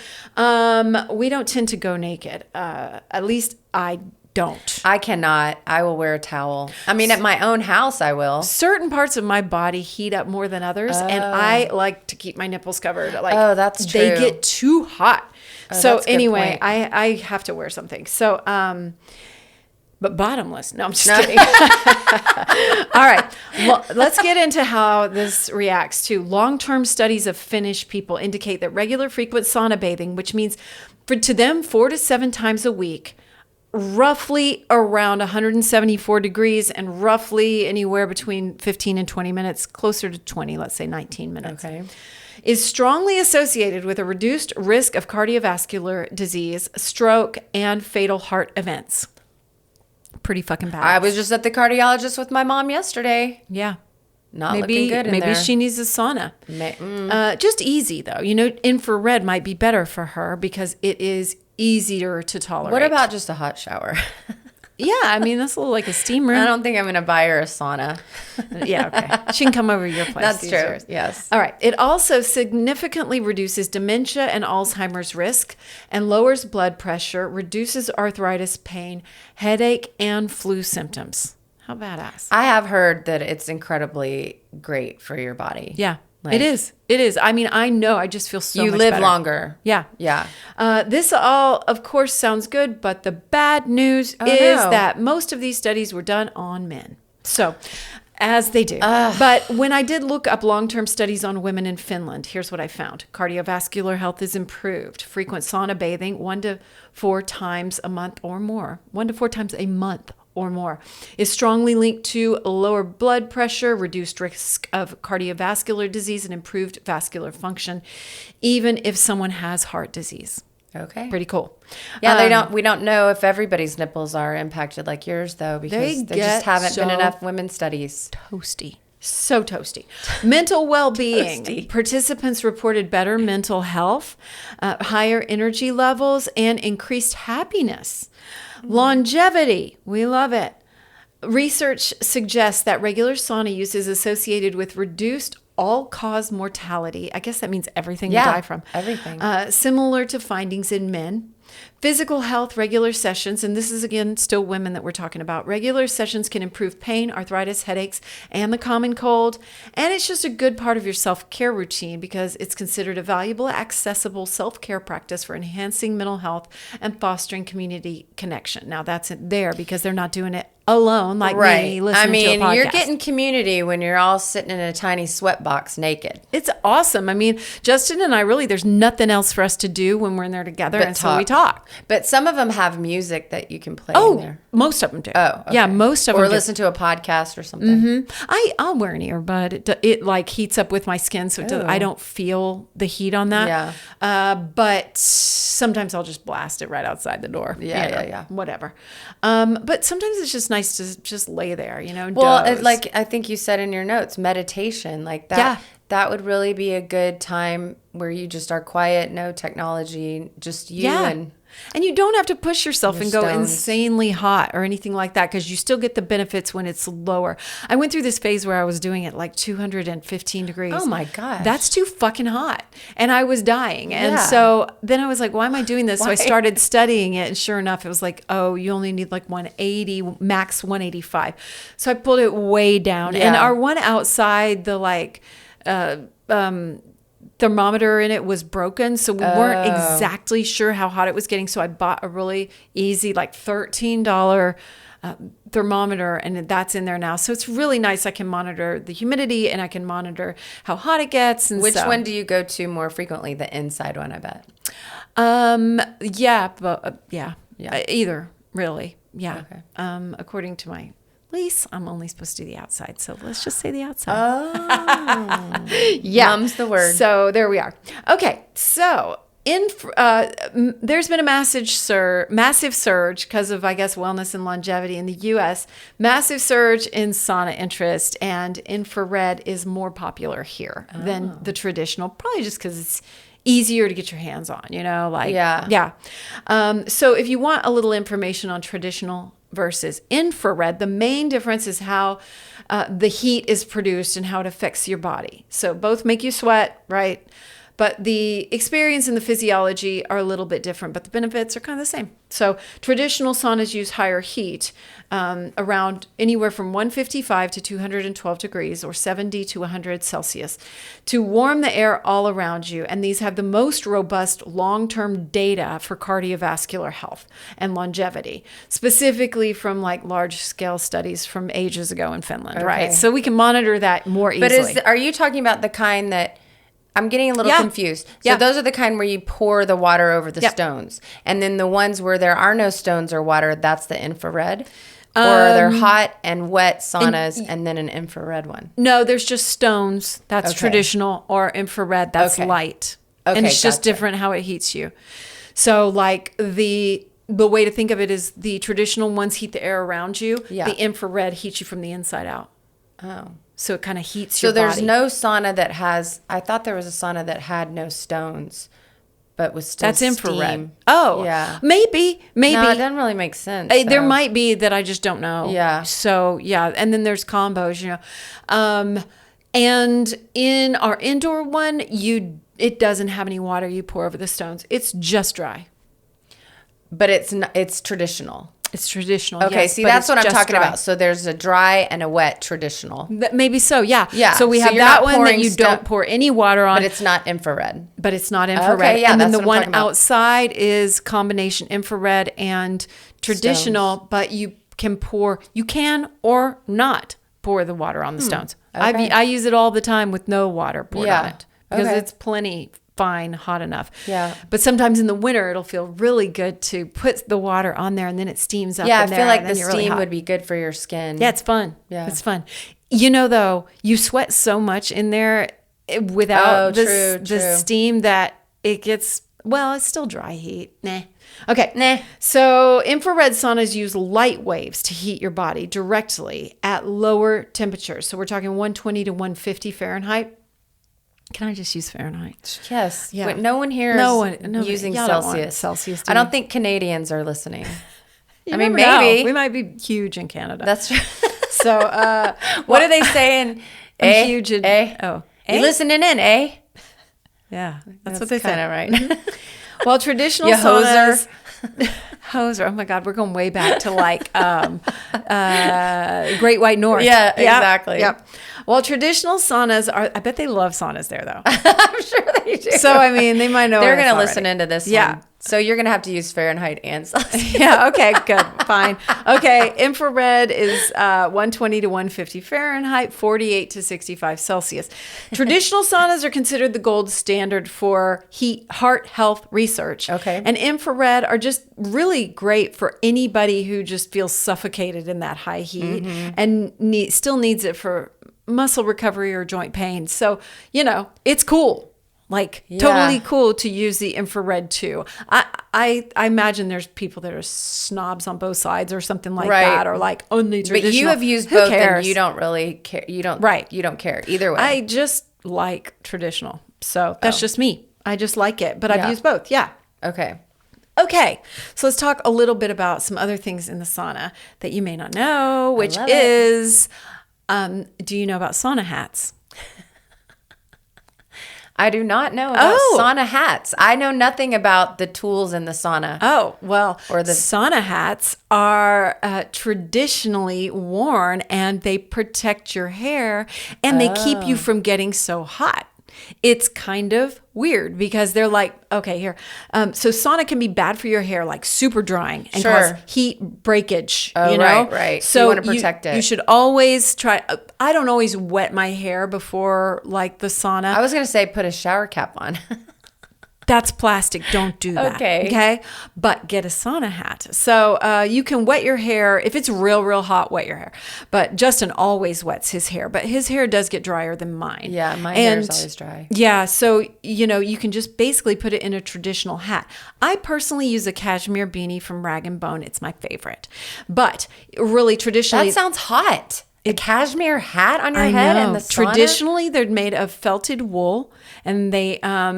Speaker 1: we don't tend to go naked. At least I don't.
Speaker 2: I cannot. I will wear a towel. I mean, at my own house, I will.
Speaker 1: Certain parts of my body heat up more than others, and I like to keep my nipples covered. Like,
Speaker 2: Oh, that's
Speaker 1: They
Speaker 2: true.
Speaker 1: get too hot. So
Speaker 2: that's a good
Speaker 1: anyway,
Speaker 2: point.
Speaker 1: I have to wear something. So, but bottomless. No, I'm just kidding. All right. Well, let's get into how this reacts to long-term studies of Finnish people indicate that regular frequent sauna bathing, which means to them 4 to 7 times a week, roughly around 174 degrees and roughly anywhere between 15 and 20 minutes, closer to 20, let's say 19 minutes.
Speaker 2: Okay.
Speaker 1: Is strongly associated with a reduced risk of cardiovascular disease, stroke, and fatal heart events. Pretty fucking bad.
Speaker 2: I was just at the cardiologist with my mom yesterday.
Speaker 1: Yeah.
Speaker 2: Not
Speaker 1: Maybe
Speaker 2: looking good in
Speaker 1: maybe
Speaker 2: there.
Speaker 1: she needs a sauna.
Speaker 2: Mm.
Speaker 1: Just easy though. You know, infrared might be better for her because it is easier to tolerate.
Speaker 2: What about just a hot shower?
Speaker 1: Yeah, I mean that's a little like a steam
Speaker 2: I
Speaker 1: room.
Speaker 2: don't think I'm going to buy her a sauna.
Speaker 1: Yeah, okay. She can come over to your place.
Speaker 2: That's
Speaker 1: use
Speaker 2: true.
Speaker 1: yours.
Speaker 2: Yes.
Speaker 1: All right. It also significantly reduces dementia and Alzheimer's risk and lowers blood pressure, reduces arthritis pain, headache, and flu symptoms. How badass.
Speaker 2: I have heard that it's incredibly great for your body.
Speaker 1: Yeah,
Speaker 2: Like-
Speaker 1: it is. It is. I mean, I know. I just feel so
Speaker 2: You
Speaker 1: much
Speaker 2: live
Speaker 1: better.
Speaker 2: longer.
Speaker 1: Yeah.
Speaker 2: Yeah.
Speaker 1: This all, of course, sounds good, but the bad news
Speaker 2: Oh,
Speaker 1: is
Speaker 2: no.
Speaker 1: that most of these studies were done on men. So, as they do. But when I did look up long-term studies on women in Finland, here's what I found. Cardiovascular health is improved. Frequent sauna bathing 1 to 4 times a month or more. 1 to 4 times a month or more is strongly linked to lower blood pressure, reduced risk of cardiovascular disease, and improved vascular function, even if someone has heart disease.
Speaker 2: Okay.
Speaker 1: Pretty cool.
Speaker 2: Yeah, we don't know if everybody's nipples are impacted like yours though, because there just
Speaker 1: get
Speaker 2: haven't been
Speaker 1: so
Speaker 2: enough women studies.
Speaker 1: Toasty. So toasty. Mental well-being.
Speaker 2: Toasty.
Speaker 1: Participants reported better mental health, higher energy levels, and increased happiness. Longevity. We love it. Research suggests that regular sauna use is associated with reduced all-cause mortality. I guess that means everything you die from.
Speaker 2: Everything.
Speaker 1: Similar to findings in men. Physical health, regular sessions, and this is again still women that we're talking about. Regular sessions can improve pain, arthritis, headaches, and the common cold. And it's just a good part of your self-care routine because it's considered a valuable, accessible self-care practice for enhancing mental health and fostering community connection. Now that's it there because they're not doing it alone like me listening to a podcast.
Speaker 2: You're getting community when you're all sitting in a tiny sweat box naked.
Speaker 1: It's awesome. I mean, Justin and I really, there's nothing else for us to do when we're in there together.
Speaker 2: But
Speaker 1: And so we talk.
Speaker 2: But some of them have music that you can play in there.
Speaker 1: Most of them do.
Speaker 2: Oh, okay.
Speaker 1: Yeah, most of
Speaker 2: or
Speaker 1: them do.
Speaker 2: listen to a podcast or something.
Speaker 1: I'll wear an earbud. It like heats up with my skin, so I don't feel the heat on that.
Speaker 2: Yeah.
Speaker 1: But sometimes I'll just blast it right outside the door.
Speaker 2: Yeah.
Speaker 1: Whatever. But sometimes it's just nice to just lay there,
Speaker 2: Well,
Speaker 1: doze.
Speaker 2: like I think you said in your notes, meditation, like that.
Speaker 1: Yeah.
Speaker 2: that would really be a good time where you just are quiet, no technology, just you
Speaker 1: and you don't have to push yourself and go
Speaker 2: stones.
Speaker 1: insanely hot or anything like that, because you still get the benefits when it's lower. I went through this phase where I was doing it like 215 degrees.
Speaker 2: Oh my gosh.
Speaker 1: That's too fucking hot. And I was dying. And so then I was like, why am I doing this? So I started studying it. And sure enough, it was like, oh, you only need like 180, max 185. So I pulled it way down.
Speaker 2: Yeah.
Speaker 1: And our one outside, the like, thermometer in it was broken, so we weren't exactly sure how hot it was getting. So I bought a really easy, like $13 thermometer, and that's in there now. So it's really nice. I can monitor the humidity and I can monitor how hot it gets. And
Speaker 2: Which one do you go to more frequently? The inside one, I bet.
Speaker 1: Either really, yeah.
Speaker 2: Okay.
Speaker 1: According to my lease, I'm only supposed to do the outside. So let's just say the outside.
Speaker 2: Oh,
Speaker 1: yeah.
Speaker 2: Mum's the word.
Speaker 1: So there we are. Okay. So there's been a massive surge because of, I guess, wellness and longevity in the U.S. Massive surge in sauna interest, and infrared is more popular here than the traditional, probably just because it's easier to get your hands on, Yeah. So if you want a little information on traditional versus infrared, the main difference is how the heat is produced and how it affects your body. So both make you sweat, right? But the experience and the physiology are a little bit different, but the benefits are kind of the same. So traditional saunas use higher heat, around anywhere from 155 to 212 degrees or 70 to 100 Celsius to warm the air all around you. And these have the most robust long-term data for cardiovascular health and longevity, specifically from like large-scale studies from ages ago in Finland, right? So we can monitor that more easily.
Speaker 2: But are you talking about the kind that... I'm getting a little confused. So those are the kind where you pour the water over the stones. And then the ones where there are no stones or water, that's the infrared? Or are there hot and wet saunas and then an infrared one?
Speaker 1: No, there's just stones. That's traditional, or infrared. That's light.
Speaker 2: Okay,
Speaker 1: and it's just different how it heats you. So like the way to think of it is the traditional ones heat the air around you. Yeah. The infrared heats you from the inside out.
Speaker 2: Oh.
Speaker 1: So it kind of heats your
Speaker 2: body. So there's
Speaker 1: body.
Speaker 2: no sauna that has... I thought there was a sauna that had no stones, but was still
Speaker 1: That's infrared.
Speaker 2: Steam.
Speaker 1: Oh,
Speaker 2: yeah.
Speaker 1: Maybe.
Speaker 2: No, it doesn't really make sense.
Speaker 1: There might be that I just don't know.
Speaker 2: Yeah.
Speaker 1: So, yeah. And then there's combos, And in our indoor one, it doesn't have any water you pour over the stones. It's just dry.
Speaker 2: But it's traditional.
Speaker 1: It's traditional.
Speaker 2: Okay,
Speaker 1: yes,
Speaker 2: see, that's what I'm talking
Speaker 1: dry.
Speaker 2: about. So there's a dry and a wet traditional.
Speaker 1: Maybe so, yeah.
Speaker 2: Yeah.
Speaker 1: So we have that one that you don't pour any water on.
Speaker 2: But it's not infrared.
Speaker 1: Okay, yeah, and then the one outside is combination infrared and traditional, stones. But you can or not pour the water on the stones. Okay. I use it all the time with no water poured on it because it's plenty fine, hot enough.
Speaker 2: Yeah.
Speaker 1: But sometimes in the winter, it'll feel really good to put the water on there and then it steams up.
Speaker 2: Yeah,
Speaker 1: in
Speaker 2: I feel like the
Speaker 1: steam
Speaker 2: steam would be good for your skin.
Speaker 1: Yeah, it's fun. Yeah. It's fun. Though, you sweat so much in there without the steam that it gets, it's still dry heat. Nah. Okay. Nah. So infrared saunas use light waves to heat your body directly at lower temperatures. So we're talking 120 to 150 Fahrenheit. Can I just use Fahrenheit?
Speaker 2: Yes.
Speaker 1: Yeah.
Speaker 2: But no one here is using Celsius.
Speaker 1: Celsius.
Speaker 2: I don't think Canadians are listening.
Speaker 1: Maybe. We might be huge in Canada.
Speaker 2: That's true.
Speaker 1: So
Speaker 2: what are they saying?
Speaker 1: Huge in...
Speaker 2: You listening in, eh?
Speaker 1: Yeah. That's what they say.
Speaker 2: Kind of right.
Speaker 1: Well, traditional saunas... Hoser. Oh my God, we're going way back to like Great White North.
Speaker 2: Yeah, exactly.
Speaker 1: Yep. Well, traditional saunas are, I bet they love saunas there though.
Speaker 2: I'm sure they do.
Speaker 1: So, they might know.
Speaker 2: They're going to listen into this one. So you're going to have to use Fahrenheit and Celsius.
Speaker 1: Yeah, okay, good, fine. Okay, infrared is 120 to 150 Fahrenheit, 48 to 65 Celsius. Traditional saunas are considered the gold standard for heart health research.
Speaker 2: Okay.
Speaker 1: And infrared are just really great for anybody who just feels suffocated in that high heat and still needs it for muscle recovery or joint pain. So, it's cool. Totally cool to use the infrared too. I imagine there's people that are snobs on both sides or something like that, or only traditional.
Speaker 2: But you have used both, and you don't really care. You don't care either way.
Speaker 1: I just like traditional. So that's just me. I just like it, but I've used both. Yeah.
Speaker 2: Okay.
Speaker 1: Okay, so let's talk a little bit about some other things in the sauna that you may not know, which
Speaker 2: love
Speaker 1: is, do you know about sauna hats?
Speaker 2: I do not know about sauna hats. I know nothing about the tools in the sauna.
Speaker 1: Oh, well,
Speaker 2: Or the
Speaker 1: sauna hats are traditionally worn, and they protect your hair, and they keep you from getting so hot. It's kind of weird because they're like, okay, here. So sauna can be bad for your hair, like super drying and cause heat breakage, you know?
Speaker 2: Right.
Speaker 1: So
Speaker 2: you want to protect it.
Speaker 1: You should always try. I don't always wet my hair before like the sauna.
Speaker 2: I was going to say put a shower cap on.
Speaker 1: That's plastic. Don't do that.
Speaker 2: Okay.
Speaker 1: But get a sauna hat. So you can wet your hair. If it's real, real hot, wet your hair. But Justin always wets his hair. But his hair does get drier than mine.
Speaker 2: Yeah, my hair is always dry.
Speaker 1: Yeah. So, you can just basically put it in a traditional hat. I personally use a cashmere beanie from Rag & Bone. It's my favorite. But really traditionally.
Speaker 2: That sounds hot. A cashmere hat on your head in the sauna?
Speaker 1: Traditionally, they're made of felted wool, and they are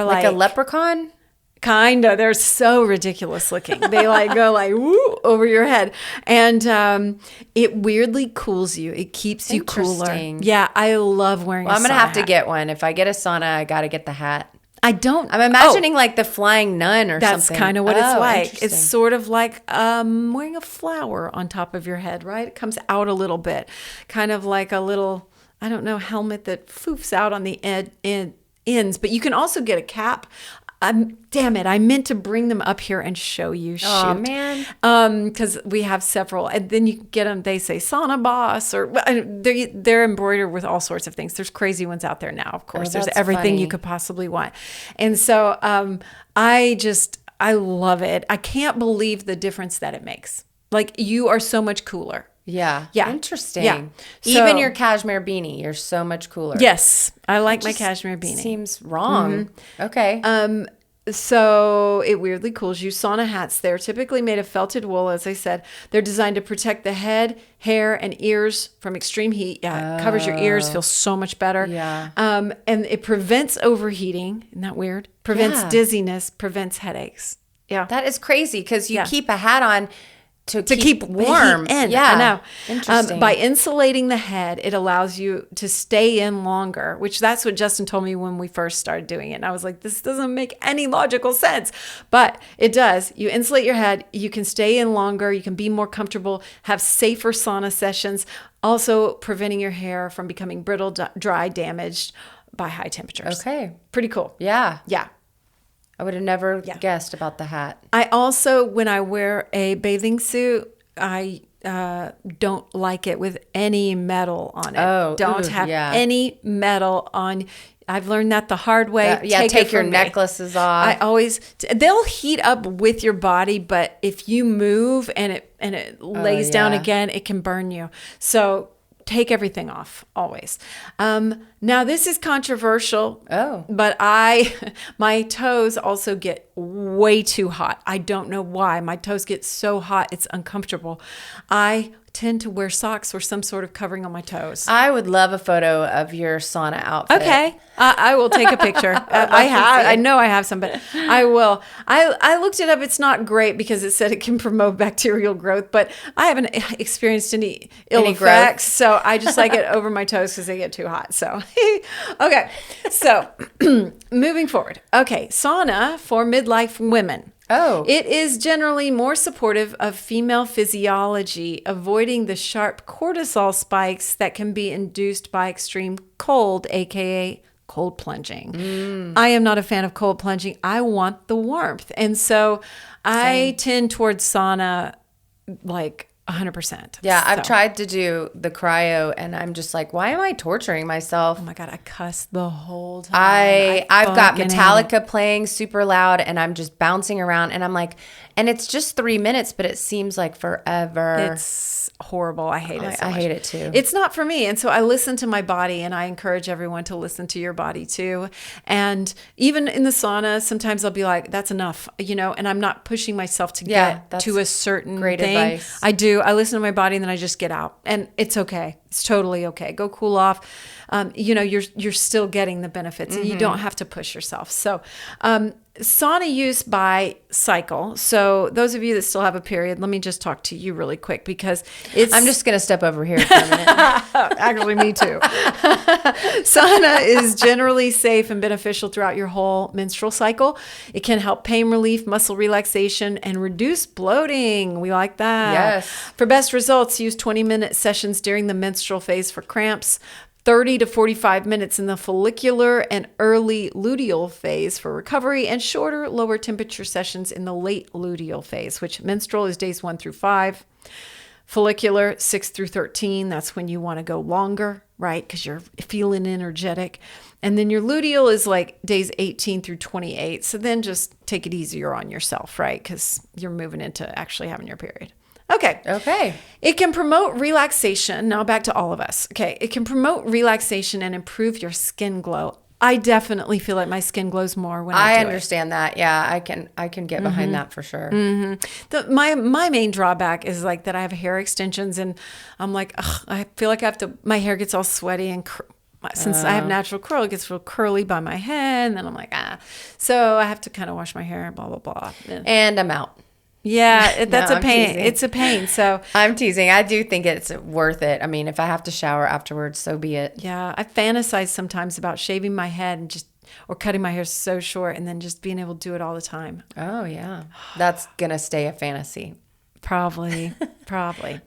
Speaker 2: like a leprechaun?
Speaker 1: Kinda. They're so ridiculous looking. They go woo over your head, and it weirdly cools you. It keeps you cooler. Yeah, I love wearing.
Speaker 2: Well, I'm gonna have to
Speaker 1: hat.
Speaker 2: get one. If I get a sauna, I gotta get the hat.
Speaker 1: I'm
Speaker 2: imagining like the flying nun or
Speaker 1: that's
Speaker 2: something.
Speaker 1: That's kind of what it's like. It's
Speaker 2: Interesting.
Speaker 1: sort of like wearing a flower on top of your head, right? It comes out a little bit, kind of like a little, I don't know, helmet that foofs out on the ends. But you can also get a cap. Damn it! I meant to bring them up here and show you. Shoot.
Speaker 2: Oh man!
Speaker 1: Because we have several, and then you can get them. They say Sauna Boss, or they're embroidered with all sorts of things. There's crazy ones out there now. Of course, there's everything you could possibly want, and so I love it. I can't believe the difference that it makes. Like, you are so much cooler.
Speaker 2: Yeah. Interesting.
Speaker 1: Yeah.
Speaker 2: Even your cashmere beanie, you're so much cooler.
Speaker 1: Yes. I like my cashmere beanie.
Speaker 2: Seems wrong. Okay.
Speaker 1: So it weirdly cools you. Sauna hats, they're typically made of felted wool, as I said. They're designed to protect the head, hair, and ears from extreme heat. Yeah, it covers your ears, feels so much better.
Speaker 2: Yeah.
Speaker 1: And it prevents overheating. Isn't that weird? Prevents dizziness, prevents headaches. Yeah.
Speaker 2: That is crazy because you keep a hat on to keep
Speaker 1: warm.
Speaker 2: Yeah,
Speaker 1: I know.
Speaker 2: Interesting.
Speaker 1: By insulating the head, it allows you to stay in longer, which that's what Justin told me when we first started doing it. And I was like, this doesn't make any logical sense, but it does. You insulate your head, you can stay in longer, you can be more comfortable, have safer sauna sessions, also preventing your hair from becoming brittle, dry, damaged by high temperatures.
Speaker 2: Okay.
Speaker 1: Pretty cool.
Speaker 2: Yeah.
Speaker 1: Yeah.
Speaker 2: I would have never guessed about the hat.
Speaker 1: I also, when I wear a bathing suit, I don't like it with any metal on it.
Speaker 2: Oh,
Speaker 1: don't have any metal on. I've learned that the hard way.
Speaker 2: Take your necklaces off.
Speaker 1: They'll heat up with your body, but if you move and it lays down again, it can burn you. So take everything off always. Now this is controversial. But my toes also get way too hot. I don't know why. My toes get so hot, it's uncomfortable. I tend to wear socks or some sort of covering on my toes.
Speaker 2: I would love a photo of your sauna outfit.
Speaker 1: Okay. I will take a picture. I know I have some, but I will. I looked it up. It's not great because it said it can promote bacterial growth, but I haven't experienced any ill effects. So I just like it over my toes because they get too hot. So, okay. So moving forward. Okay. Sauna for midlife women. It is generally more supportive of female physiology, avoiding the sharp cortisol spikes that can be induced by extreme cold, aka cold plunging. I am not a fan of cold plunging. I want the warmth. And so I tend towards sauna like 100%.
Speaker 2: Yeah, I've tried to do the cryo and I'm just like, why am I torturing myself?
Speaker 1: Oh my God, I cussed the whole time.
Speaker 2: I've got Metallica playing super loud and I'm just bouncing around and I'm like, and it's just 3 minutes, but it seems like forever.
Speaker 1: It's horrible. I hate it so much.
Speaker 2: I hate it too.
Speaker 1: It's not for me. And so I listen to my body, and I encourage everyone to listen to your body too. And even in the sauna, sometimes I'll be like, that's enough, and I'm not pushing myself to get to a certain
Speaker 2: great
Speaker 1: thing.
Speaker 2: advice.
Speaker 1: I do. do. I listen to my body and then I just get out, and it's okay. It's totally okay. Go cool off. You're still getting the benefits, and you don't have to push yourself. So, sauna use by cycle. So those of you that still have a period, let me just talk to you really quick because
Speaker 2: I'm just going to step over here for a minute.
Speaker 1: Actually, me too. Sauna is generally safe and beneficial throughout your whole menstrual cycle. It can help pain relief, muscle relaxation, and reduce bloating. We like that.
Speaker 2: Yes.
Speaker 1: For best results, use 20-minute sessions during the menstrual phase for cramps, 30 to 45 minutes in the follicular and early luteal phase for recovery, and shorter, lower temperature sessions in the late luteal phase, which menstrual is days 1 through 5. Follicular, 6 through 13. That's when you want to go longer, right? Because you're feeling energetic. And then your luteal is like days 18 through 28. So then just take it easier on yourself, right? Because you're moving into actually having your period. Okay. It can promote relaxation. Now back to all of us. Okay. It can promote relaxation and improve your skin glow. I definitely feel like my skin glows more when I do
Speaker 2: understand that. Yeah, I can get behind that for sure.
Speaker 1: My main drawback is like that I have hair extensions, and I'm like, I feel like my hair gets all sweaty, and since I have natural curl, it gets real curly by my head, and then I'm like, so I have to kind of wash my hair, blah, blah, blah.
Speaker 2: And I'm out.
Speaker 1: Yeah, that's
Speaker 2: No,
Speaker 1: a pain.
Speaker 2: teasing.
Speaker 1: It's a pain. So
Speaker 2: I'm teasing. I do think it's worth it. I mean, if I have to shower afterwards, so be it.
Speaker 1: yeah, I fantasize sometimes about shaving my head and or cutting my hair so short and then just being able to do it all the time.
Speaker 2: Oh, yeah. That's going to stay a fantasy.
Speaker 1: Probably.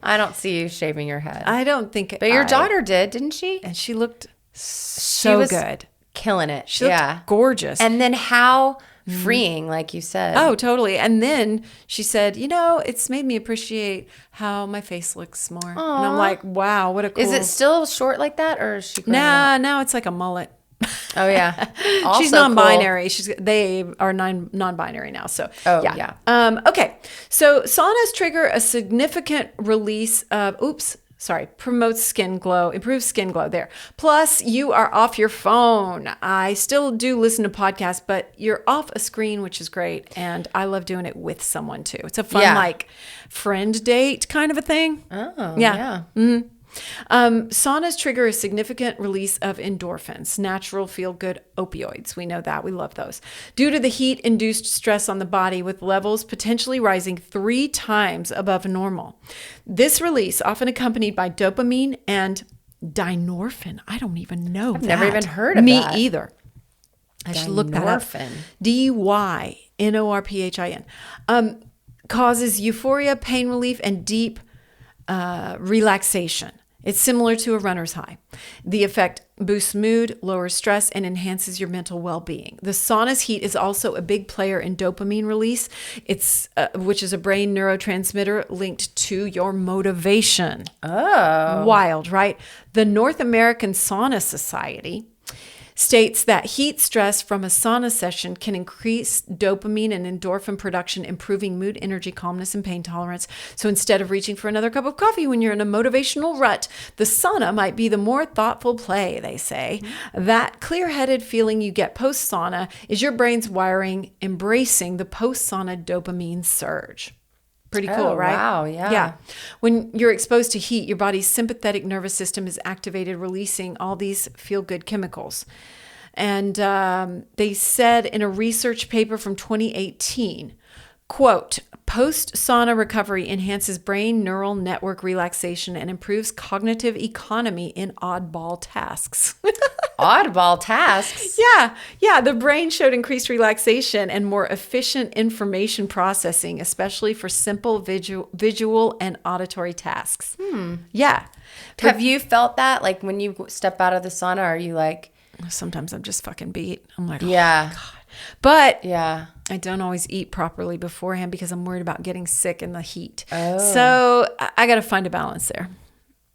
Speaker 2: I don't see you shaving your head.
Speaker 1: I don't think
Speaker 2: But your daughter did, didn't she?
Speaker 1: And she looked
Speaker 2: She
Speaker 1: so
Speaker 2: was
Speaker 1: good.
Speaker 2: killing it.
Speaker 1: She looked gorgeous.
Speaker 2: And then how freeing, like you said.
Speaker 1: Oh, totally. And then she said, it's made me appreciate how my face looks more. And I'm like, wow, what a cool.
Speaker 2: Is it still short like that, or is she growing out?
Speaker 1: Now it's like a mullet.
Speaker 2: Oh, yeah. Also
Speaker 1: She's non-binary. They are non-binary now. So,
Speaker 2: yeah.
Speaker 1: Okay. So saunas trigger a significant release of, promotes skin glow, improves skin glow there. Plus, you are off your phone. I still do listen to podcasts, but you're off a screen, which is great. And I love doing it with someone too. It's a fun, friend date kind of a thing.
Speaker 2: Oh, yeah.
Speaker 1: Mm-hmm. Saunas trigger a significant release of endorphins, natural feel-good opioids. We know that. We love those. Due to the heat-induced stress on the body, with levels potentially rising 3 times above normal. This release, often accompanied by dopamine and dynorphin. I don't even know
Speaker 2: I've never even heard of that.
Speaker 1: Me either. I should look that up. Dynorphin. Causes euphoria, pain relief, and deep relaxation. It's similar to a runner's high. The effect boosts mood, lowers stress, and enhances your mental well-being. The sauna's heat is also a big player in dopamine release, which is a brain neurotransmitter linked to your motivation.
Speaker 2: Oh.
Speaker 1: Wild, right? The North American Sauna Society states that heat stress from a sauna session can increase dopamine and endorphin production, improving mood, energy, calmness, and pain tolerance. So instead of reaching for another cup of coffee when you're in a motivational rut, the sauna might be the more thoughtful play, they say. That clear-headed feeling you get post-sauna is your brain's wiring embracing the post-sauna dopamine surge. Pretty cool, right?
Speaker 2: Wow, yeah.
Speaker 1: Yeah. When you're exposed to heat, your body's sympathetic nervous system is activated, releasing all these feel-good chemicals. And they said in a research paper from 2018, quote, post-sauna recovery enhances brain neural network relaxation and improves cognitive economy in oddball tasks.
Speaker 2: Oddball tasks?
Speaker 1: Yeah. The brain showed increased relaxation and more efficient information processing, especially for simple visual and auditory tasks. Yeah.
Speaker 2: Have you felt that? Like when you step out of the sauna, are you like...
Speaker 1: Sometimes I'm just fucking beat. I'm like,
Speaker 2: yeah.
Speaker 1: Oh, God. But
Speaker 2: yeah,
Speaker 1: I don't always eat properly beforehand because I'm worried about getting sick in the heat.
Speaker 2: Oh.
Speaker 1: So I got to find a balance there.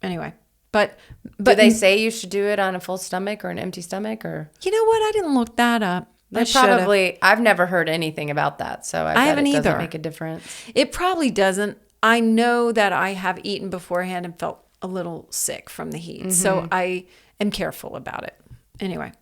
Speaker 1: Anyway. But
Speaker 2: do they say you should do it on a full stomach or an empty stomach, or?
Speaker 1: You know what? I didn't look that up.
Speaker 2: I've never heard anything about that, so I
Speaker 1: haven't either.
Speaker 2: Doesn't make a difference.
Speaker 1: It probably doesn't. I know that I have eaten beforehand and felt a little sick from the heat, so I am careful about it. Anyway,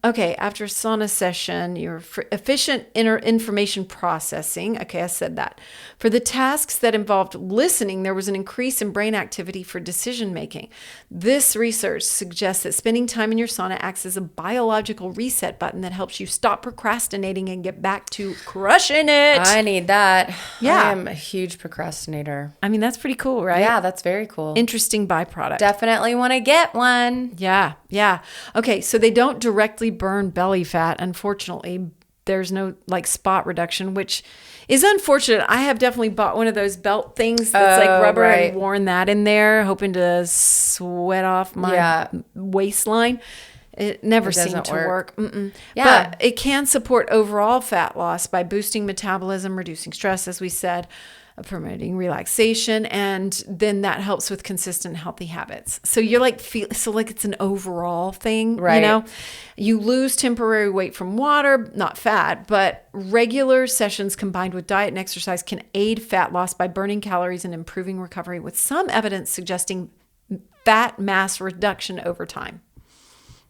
Speaker 1: Okay, after a sauna session, your efficient information processing. Okay, I said that. For the tasks that involved listening, there was an increase in brain activity for decision making. This research suggests that spending time in your sauna acts as a biological reset button that helps you stop procrastinating and get back to crushing it.
Speaker 2: I need that.
Speaker 1: Yeah.
Speaker 2: I am a huge procrastinator.
Speaker 1: I mean, that's pretty cool, right?
Speaker 2: Yeah, that's very cool.
Speaker 1: Interesting byproduct.
Speaker 2: Definitely want to get one.
Speaker 1: Yeah, yeah. Okay, so they don't directly burn belly fat, unfortunately. There's no like spot reduction, which is unfortunate. I have definitely bought one of those belt things that's like rubber and worn that in there, hoping to sweat off my waistline. It never seemed to work.
Speaker 2: Yeah.
Speaker 1: But it can support overall fat loss by boosting metabolism, reducing stress, as we said, promoting relaxation, and then that helps with consistent healthy habits. So you're like so like it's an overall thing,
Speaker 2: right?
Speaker 1: You know, you lose temporary weight from water, not fat, but regular sessions combined with diet and exercise can aid fat loss by burning calories and improving recovery, with some evidence suggesting fat mass reduction over time.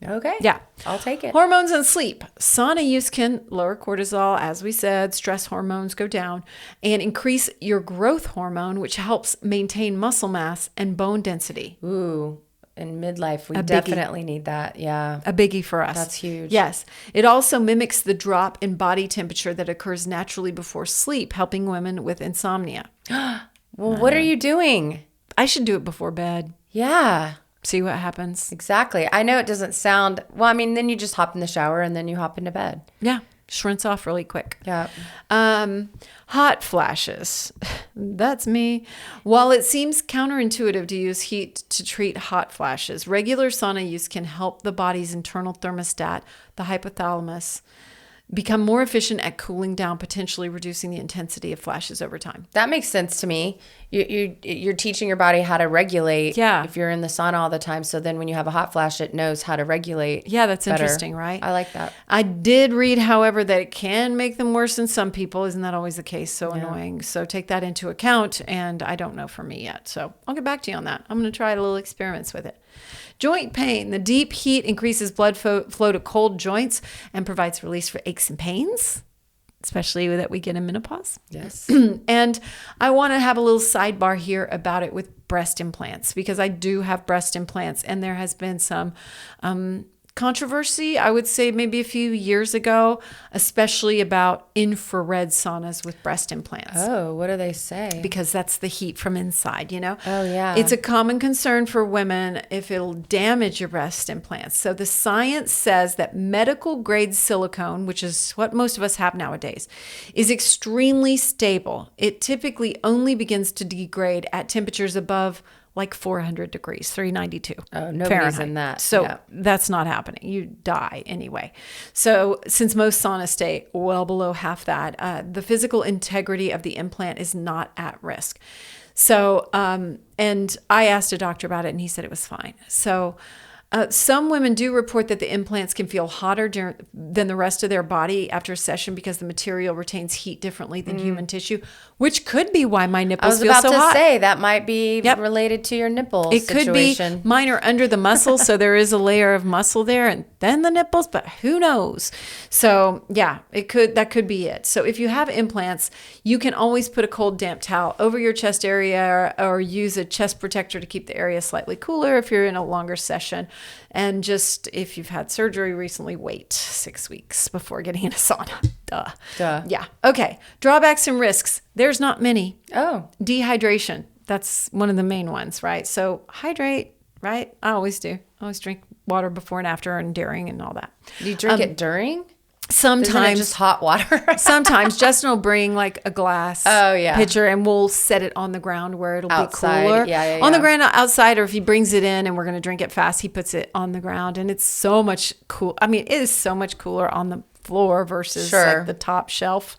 Speaker 2: Okay.
Speaker 1: Yeah.
Speaker 2: I'll take it.
Speaker 1: Hormones and sleep. Sauna use can lower cortisol, as we said, stress hormones go down, and increase your growth hormone, which helps maintain muscle mass and bone density.
Speaker 2: Ooh, in midlife, we definitely need that. Yeah.
Speaker 1: A biggie for us.
Speaker 2: That's huge.
Speaker 1: Yes. It also mimics the drop in body temperature that occurs naturally before sleep, helping women with insomnia.
Speaker 2: Well, what are you doing?
Speaker 1: I should do it before bed.
Speaker 2: Yeah.
Speaker 1: See what happens.
Speaker 2: Exactly. I know it doesn't sound, well, I mean, then you just hop in the shower and then you hop into bed.
Speaker 1: Yeah. Just rinse off really quick.
Speaker 2: Yeah.
Speaker 1: Hot flashes. That's me. While it seems counterintuitive to use heat to treat hot flashes, regular sauna use can help the body's internal thermostat, the hypothalamus, become more efficient at cooling down, potentially reducing the intensity of flashes over time.
Speaker 2: That makes sense to me. You're teaching your body how to regulate.
Speaker 1: Yeah.
Speaker 2: If you're in the sauna all the time, so then when you have a hot flash, it knows how to regulate.
Speaker 1: Yeah, that's
Speaker 2: better.
Speaker 1: interesting, right?
Speaker 2: I like that.
Speaker 1: I did read, however, that it can make them worse in some people. Isn't that always the case? So annoying. So take that into account. And I don't know for me yet. So I'll get back to you on that. I'm going to try little experiments with it. Joint pain. The deep heat increases blood flow to cold joints and provides release for aches and pains, especially that we get in menopause.
Speaker 2: Yes.
Speaker 1: And I want to have a little sidebar here about it with breast implants, because I do have breast implants, and there has been some controversy, I would say maybe a few years ago, especially about infrared saunas with breast implants.
Speaker 2: Oh, what do they say?
Speaker 1: Because that's the heat from inside, you know?
Speaker 2: Oh, yeah.
Speaker 1: It's a common concern for women if it'll damage your breast implants. So the science says that medical grade silicone, which is what most of us have nowadays, is extremely stable. It typically only begins to degrade at temperatures above like 400 degrees, 392.
Speaker 2: Oh, nobody's
Speaker 1: Fahrenheit.
Speaker 2: in that.
Speaker 1: So that's not happening. You die anyway. So since most saunas stay well below half that, the physical integrity of the implant is not at risk. So, and I asked a doctor about it, and he said it was fine. So some women do report that the implants can feel hotter than the rest of their body after a session because the material retains heat differently than human tissue, which could be why my nipples feel so hot.
Speaker 2: I was about to say that might be related to your nipple situation.
Speaker 1: Could be. Mine are under the muscle, so there is a layer of muscle there, and then the nipples, but who knows? So yeah, that could be it. So if you have implants, you can always put a cold, damp towel over your chest area, or use a chest protector to keep the area slightly cooler if you're in a longer session. And just if you've had surgery recently, wait 6 weeks before getting in a sauna. Duh. Yeah. Okay. Drawbacks and risks. There's not many.
Speaker 2: Oh.
Speaker 1: Dehydration. That's one of the main ones, right? So hydrate, right? I always do. I always drink water before and after and during and all that.
Speaker 2: Do you drink it during?
Speaker 1: Sometimes.
Speaker 2: Isn't it just hot water?
Speaker 1: Sometimes Justin will bring like a glass pitcher, and we'll set it on the ground where it'll
Speaker 2: outside.
Speaker 1: Be cooler.
Speaker 2: Yeah.
Speaker 1: On the ground outside, or if he brings it in and we're going to drink it fast, he puts it on the ground, and it's so much cool. I mean, it is so much cooler on the floor versus like the top shelf.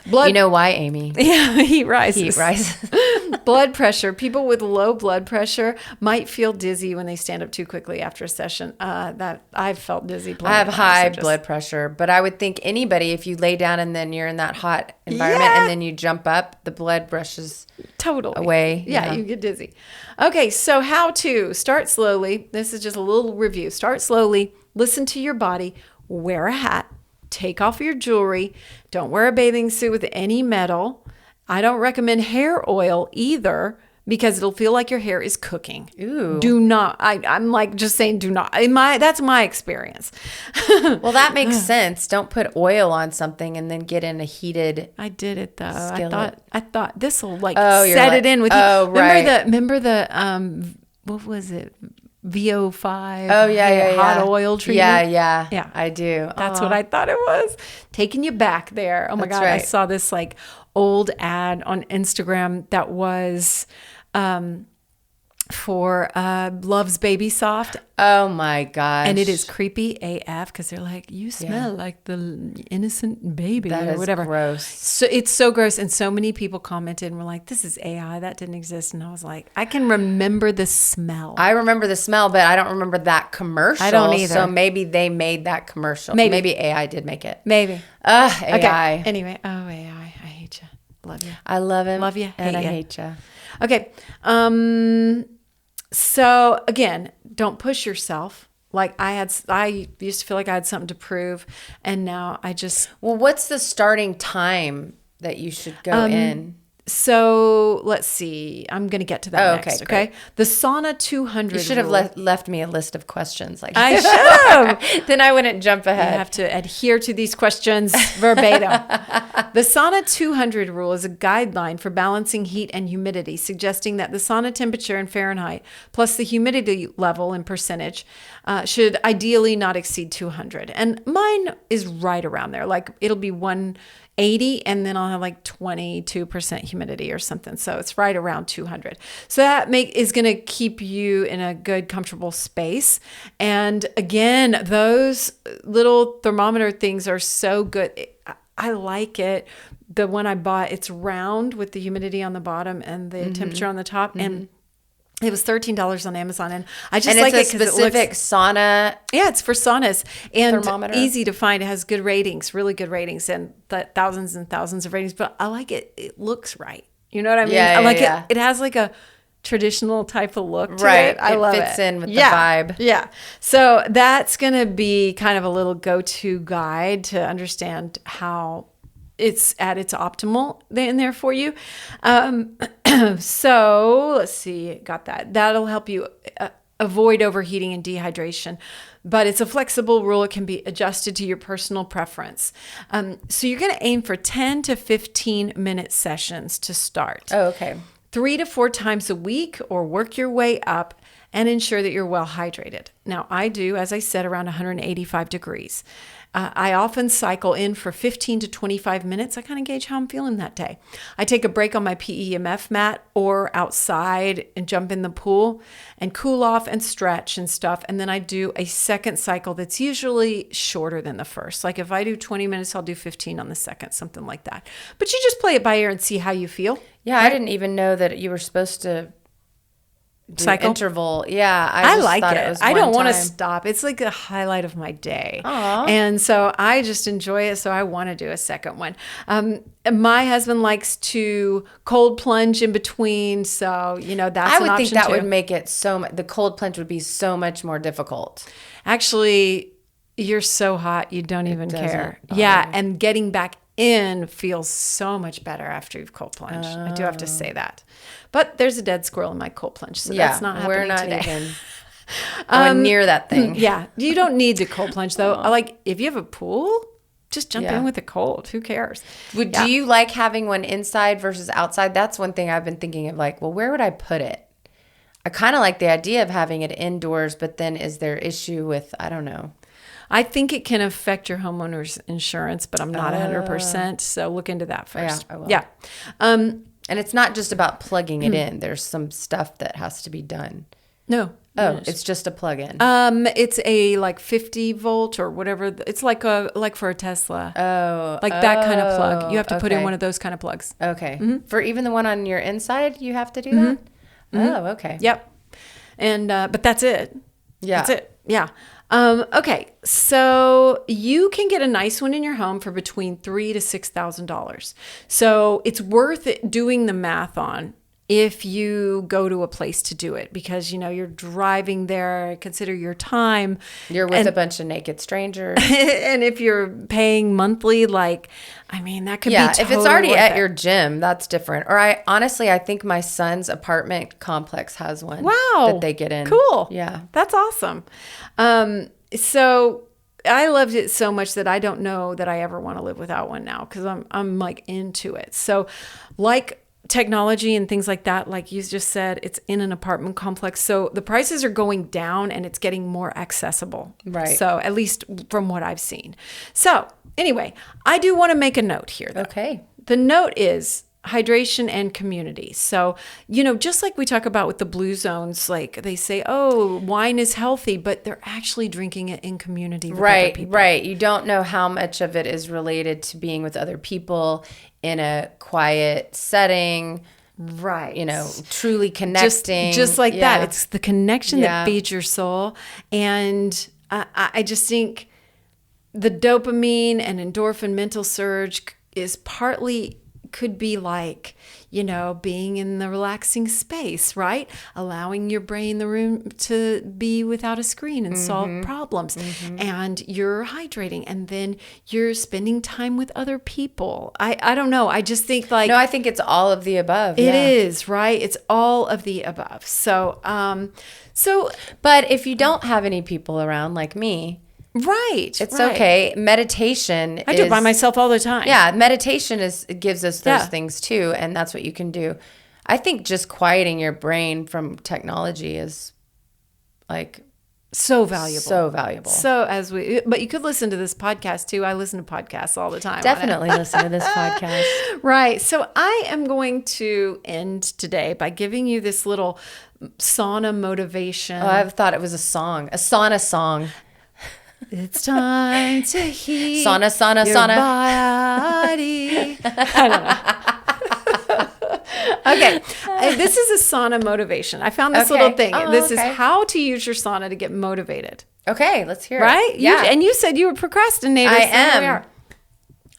Speaker 2: You know why, Amy?
Speaker 1: Yeah, heat rises.
Speaker 2: Heat rises.
Speaker 1: Blood pressure. People with low blood pressure might feel dizzy when they stand up too quickly after a session. That I've felt dizzy.
Speaker 2: I have high blood pressure, but I would think anybody, if you lay down and then you're in that hot environment and then you jump up, the blood rushes away.
Speaker 1: Yeah, you get dizzy. Okay, so how to start slowly. This is just a little review. Start slowly. Listen to your body. wear a hat, take off your jewelry, don't wear a bathing suit with any metal. I don't recommend hair oil either because it'll feel like your hair is cooking.
Speaker 2: Ooh.
Speaker 1: Do not. I'm like just saying do not. That's my experience.
Speaker 2: Well, that makes sense. Don't put oil on something and then get in a heated.
Speaker 1: I did it though.
Speaker 2: Skillet.
Speaker 1: I thought this will like
Speaker 2: you're
Speaker 1: set
Speaker 2: like,
Speaker 1: it in with you.
Speaker 2: oh, right.
Speaker 1: Remember the what was it? VO5.
Speaker 2: Oh yeah.
Speaker 1: Hot oil treatment.
Speaker 2: Yeah. I do.
Speaker 1: That's what I thought it was. Taking you back there. Oh my
Speaker 2: That's
Speaker 1: God. I
Speaker 2: right.
Speaker 1: saw this like old ad on Instagram that was for Love's Baby Soft.
Speaker 2: Oh my gosh.
Speaker 1: And it is creepy AF because they're like, you smell like the innocent baby
Speaker 2: That
Speaker 1: or
Speaker 2: is
Speaker 1: whatever.
Speaker 2: gross.
Speaker 1: So it's so gross. And so many people commented and were like, this is AI. That didn't exist. And I was like, I can remember the smell.
Speaker 2: I remember the smell, but I don't remember that commercial.
Speaker 1: I don't either.
Speaker 2: So maybe they made that commercial. Maybe AI did make it.
Speaker 1: Maybe.
Speaker 2: AI.
Speaker 1: Okay. Anyway. Oh, AI. I hate you. Love you.
Speaker 2: I love him.
Speaker 1: Love you.
Speaker 2: And I
Speaker 1: Hate ya.
Speaker 2: hate you.
Speaker 1: Okay. So again, don't push yourself. Like I used to feel like I had something to prove, and now I just.
Speaker 2: Well, what's the starting time that you should go in?
Speaker 1: So let's see. I'm going to get to that next.
Speaker 2: Okay,
Speaker 1: Okay.
Speaker 2: great.
Speaker 1: The Sauna 200.
Speaker 2: You should have
Speaker 1: rule.
Speaker 2: left me a list of questions. Like
Speaker 1: I should have.
Speaker 2: Then I wouldn't jump
Speaker 1: You
Speaker 2: ahead.
Speaker 1: have to adhere to these questions verbatim. The Sauna 200 rule is a guideline for balancing heat and humidity, suggesting that the sauna temperature in Fahrenheit plus the humidity level in percentage should ideally not exceed 200. And mine is right around there. Like it'll be 180 and then I'll have like 22% humidity or something. So it's right around 200. So that is going to keep you in a good, comfortable space. And again, those little thermometer things are so good. I like it. The one I bought, it's round with the humidity on the bottom and the temperature on the top. And it was $13 on Amazon. And I just like it
Speaker 2: it's a
Speaker 1: because
Speaker 2: specific sauna.
Speaker 1: yeah, it's for saunas and
Speaker 2: Thermometer.
Speaker 1: easy to find. It has good ratings, really good ratings, and thousands and thousands of ratings. But I like it. It looks right. You know what I mean?
Speaker 2: Yeah,
Speaker 1: I like
Speaker 2: yeah.
Speaker 1: it. It has like a traditional type of look to
Speaker 2: Right.
Speaker 1: it. I love it.
Speaker 2: It fits in with the vibe.
Speaker 1: Yeah. So that's going to be kind of a little go-to guide to understand how it's at its optimal in there for you. So let's see, got that. That'll help you avoid overheating and dehydration. But it's a flexible rule. It can be adjusted to your personal preference. So you're going to aim for 10 to 15 minute sessions to start.
Speaker 2: Oh, okay.
Speaker 1: 3 to 4 times a week, or work your way up and ensure that you're well hydrated. Now, I do, as I said, around 185 degrees. I often cycle in for 15 to 25 minutes. I kind of gauge how I'm feeling that day. I take a break on my PEMF mat or outside and jump in the pool and cool off and stretch and stuff. And then I do a second cycle that's usually shorter than the first. Like if I do 20 minutes, I'll do 15 on the second, something like that. But you just play it by ear and see how you feel.
Speaker 2: Yeah, I didn't even know that you were supposed to do
Speaker 1: Cycle?
Speaker 2: Interval. Yeah,
Speaker 1: I
Speaker 2: just
Speaker 1: like
Speaker 2: thought
Speaker 1: it.
Speaker 2: was
Speaker 1: I don't
Speaker 2: one
Speaker 1: want to
Speaker 2: time.
Speaker 1: stop. It's like a highlight of my day.
Speaker 2: Aw.
Speaker 1: And so I just enjoy it. So I want to do a second one. My husband likes to cold plunge in between. So, that's
Speaker 2: I
Speaker 1: an
Speaker 2: would think
Speaker 1: option
Speaker 2: that
Speaker 1: too.
Speaker 2: would make it the cold plunge would be so much more difficult.
Speaker 1: Actually, you're so hot, you don't even
Speaker 2: doesn't
Speaker 1: care.
Speaker 2: bother
Speaker 1: Yeah.
Speaker 2: me.
Speaker 1: And getting back in feels so much better after you've cold plunged. I do have to say that. But there's a dead squirrel in my cold plunge. So that's not happening
Speaker 2: we're not
Speaker 1: today.
Speaker 2: even going near that thing.
Speaker 1: Yeah. You don't need to cold plunge though. Like if you have a pool, just jump
Speaker 2: Yeah.
Speaker 1: in with a cold. Who cares?
Speaker 2: Do you like having one inside versus outside? That's one thing I've been thinking of. Like, well, where would I put it? I kind of like the idea of having it indoors, but then is there issue with, I don't know.
Speaker 1: I think it can affect your homeowner's insurance, but I'm not 100%. So look into that first.
Speaker 2: I will.
Speaker 1: Yeah.
Speaker 2: And it's not just about plugging it in. There's some stuff that has to be done.
Speaker 1: No.
Speaker 2: Oh, it's just a plug-in.
Speaker 1: It's a like 50 volt or whatever. It's like for a Tesla.
Speaker 2: Oh.
Speaker 1: Like that kind of plug. You have to put in
Speaker 2: okay.
Speaker 1: one of those kind of plugs.
Speaker 2: Okay. For even the one on your inside, you have to do that? Oh, okay.
Speaker 1: Yep. And but that's it.
Speaker 2: Yeah.
Speaker 1: That's it. Yeah. Okay. So you can get a nice one in your home for between $3,000 to $6,000. So it's worth it doing the math on. if you go to a place to do it, because, you're driving there, consider your time.
Speaker 2: You're with a bunch of naked strangers.
Speaker 1: And if you're paying monthly, that could be totally
Speaker 2: if it's already
Speaker 1: worth
Speaker 2: at
Speaker 1: it.
Speaker 2: your gym, that's different. Or I think my son's apartment complex has one.
Speaker 1: Wow.
Speaker 2: That they get in.
Speaker 1: Cool.
Speaker 2: Yeah.
Speaker 1: That's awesome. So I loved it so much that I don't know that I ever want to live without one now, because I'm like into it. So like technology and things like that, like you just said, it's in an apartment complex. So the prices are going down and it's getting more accessible.
Speaker 2: Right.
Speaker 1: So at least from what I've seen. So anyway, I do want to make a note here, though.
Speaker 2: Okay.
Speaker 1: The note is hydration and community. So, just like we talk about with the blue zones, like they say, oh, wine is healthy, but they're actually drinking it in community with other people.
Speaker 2: Right. You don't know how much of it is related to being with other people in a quiet setting.
Speaker 1: Right.
Speaker 2: Truly connecting.
Speaker 1: Just like that. It's the connection that
Speaker 2: Yeah.
Speaker 1: feeds your soul. And I just think the dopamine and endorphin mental surge is partly, could be like, being in the relaxing space, right? Allowing your brain the room to be without a screen and solve problems. And you're hydrating, and then you're spending time with other people. I don't know. I just think like...
Speaker 2: No, I think it's all of the above.
Speaker 1: It is, right? It's all of the above. So,
Speaker 2: But if you don't have any people around like me,
Speaker 1: right.
Speaker 2: it's okay. Meditation
Speaker 1: I do it by myself all the time.
Speaker 2: Yeah, meditation gives us those
Speaker 1: Yeah.
Speaker 2: things too, and that's what you can do. I think just quieting your brain from technology is like
Speaker 1: So valuable.
Speaker 2: so valuable.
Speaker 1: But you could listen to this podcast too. I listen to podcasts all the time. on it.
Speaker 2: Definitely listen to this podcast.
Speaker 1: Right. So I am going to end today by giving you this little sauna motivation.
Speaker 2: Oh, I thought it was a sauna song.
Speaker 1: It's time to heat
Speaker 2: Sauna,
Speaker 1: your
Speaker 2: sauna.
Speaker 1: body. I don't know. Okay. This is a sauna motivation. I found this
Speaker 2: Okay.
Speaker 1: little thing.
Speaker 2: Oh,
Speaker 1: This
Speaker 2: okay.
Speaker 1: is how to use your sauna to get motivated.
Speaker 2: Okay, let's hear
Speaker 1: Right?
Speaker 2: it. Yeah.
Speaker 1: And you said you were procrastinators.
Speaker 2: I
Speaker 1: so here we
Speaker 2: am.
Speaker 1: are.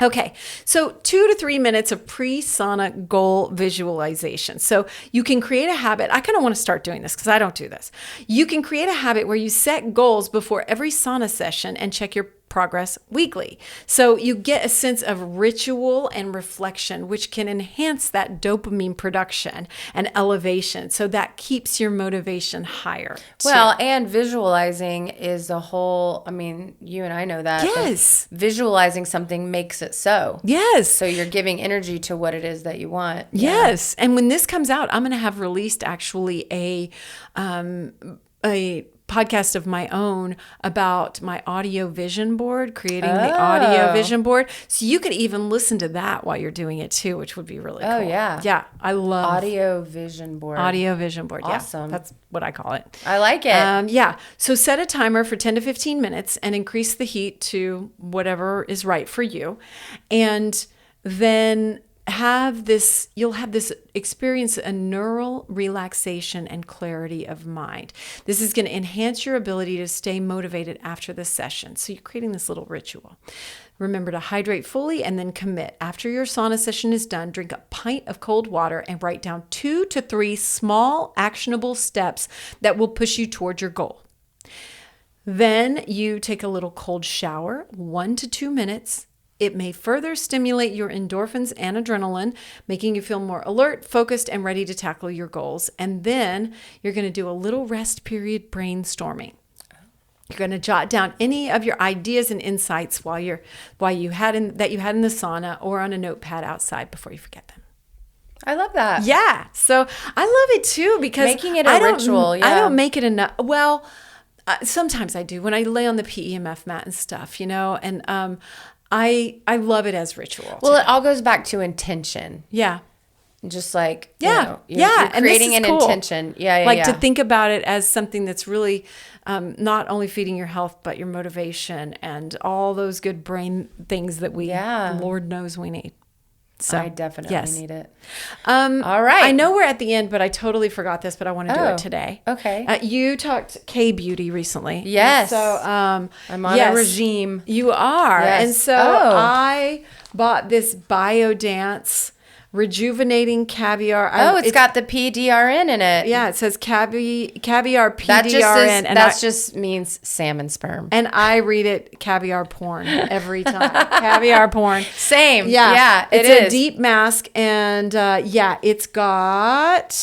Speaker 1: Okay, so 2 to 3 minutes of pre-sauna goal visualization. So you can create a habit. I kind of want to start doing this because I don't do this. You can create a habit where you set goals before every sauna session and check your progress weekly. So you get a sense of ritual and reflection, which can enhance that dopamine production and elevation. So that keeps your motivation higher.
Speaker 2: Well, and visualizing is a whole, you and I know that.
Speaker 1: Yes.
Speaker 2: Visualizing something makes it so.
Speaker 1: Yes.
Speaker 2: So you're giving energy to what it is that you want.
Speaker 1: Yes. And when this comes out, I'm going to have released actually a podcast of my own about my audio vision board, creating the audio vision board. So you could even listen to that while you're doing it too, which would be really cool.
Speaker 2: Oh, yeah.
Speaker 1: Yeah. I love
Speaker 2: Audio vision board.
Speaker 1: audio vision board.
Speaker 2: Awesome.
Speaker 1: Yeah, that's what I call it.
Speaker 2: I like it.
Speaker 1: Yeah. So set a timer for 10 to 15 minutes and increase the heat to whatever is right for you. And then you'll have this experience, a neural relaxation and clarity of mind. This is going to enhance your ability to stay motivated after the session. So you're creating this little ritual. Remember to hydrate fully and then commit. After your sauna session is done, drink a pint of cold water and write down 2 to 3 small actionable steps that will push you toward your goal. Then you take a little cold shower, 1 to 2 minutes. It may further stimulate your endorphins and adrenaline, making you feel more alert, focused, and ready to tackle your goals. And then you're going to do a little rest period brainstorming. You're going to jot down any of your ideas and insights that you had in the sauna or on a notepad outside before you forget them.
Speaker 2: I love that.
Speaker 1: Yeah. So I love it too because
Speaker 2: Making it a ritual. Yeah.
Speaker 1: I don't make it enough. Well, sometimes I do when I lay on the PEMF mat and stuff, and I love it as ritual.
Speaker 2: Well, it all goes back to intention.
Speaker 1: Yeah.
Speaker 2: Just like,
Speaker 1: Yeah.
Speaker 2: you're
Speaker 1: And this
Speaker 2: creating
Speaker 1: is
Speaker 2: an
Speaker 1: cool.
Speaker 2: intention. Yeah.
Speaker 1: Like to think about it as something that's really not only feeding your health, but your motivation and all those good brain things that Lord knows we need. So
Speaker 2: I definitely need it.
Speaker 1: All
Speaker 2: right.
Speaker 1: I know we're at the end, but I totally forgot this, but I want to do
Speaker 2: Oh,
Speaker 1: it today.
Speaker 2: okay.
Speaker 1: You talked K-beauty recently.
Speaker 2: Yes.
Speaker 1: So
Speaker 2: I'm on a regime.
Speaker 1: You are.
Speaker 2: Yes.
Speaker 1: And so
Speaker 2: Oh.
Speaker 1: I bought this BioDance rejuvenating caviar.
Speaker 2: Oh, it's got the PDRN in it.
Speaker 1: Yeah, it says caviar PDRN.
Speaker 2: That just means salmon sperm.
Speaker 1: And I read it caviar porn every time. Caviar porn.
Speaker 2: Same.
Speaker 1: Yeah.
Speaker 2: Yeah,
Speaker 1: it's a deep mask. And it's got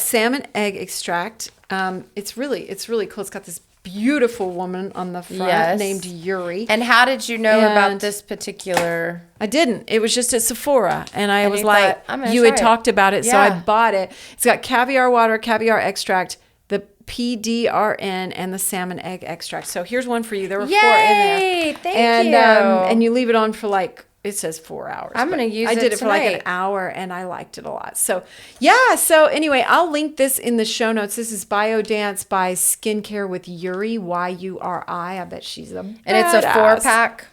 Speaker 1: salmon egg extract. It's really cool. It's got this beautiful woman on the front named Yuri.
Speaker 2: And how did you know about this particular?
Speaker 1: I didn't. It was just at Sephora, and I was like,
Speaker 2: thought,
Speaker 1: you had talked about it, so I bought it. It's got caviar water, caviar extract, the PDRN, and the salmon egg extract. So here's one for you. There were 4 in there.
Speaker 2: Thank you.
Speaker 1: And you leave it on for like, it says 4 hours.
Speaker 2: I'm going to use it
Speaker 1: I did it for like an hour, and I liked it a lot. So, yeah. So, anyway, I'll link this in the show notes. This is BioDance by Skincare with Yuri, Yuri. I bet she's a badass.
Speaker 2: And it's a 4-pack.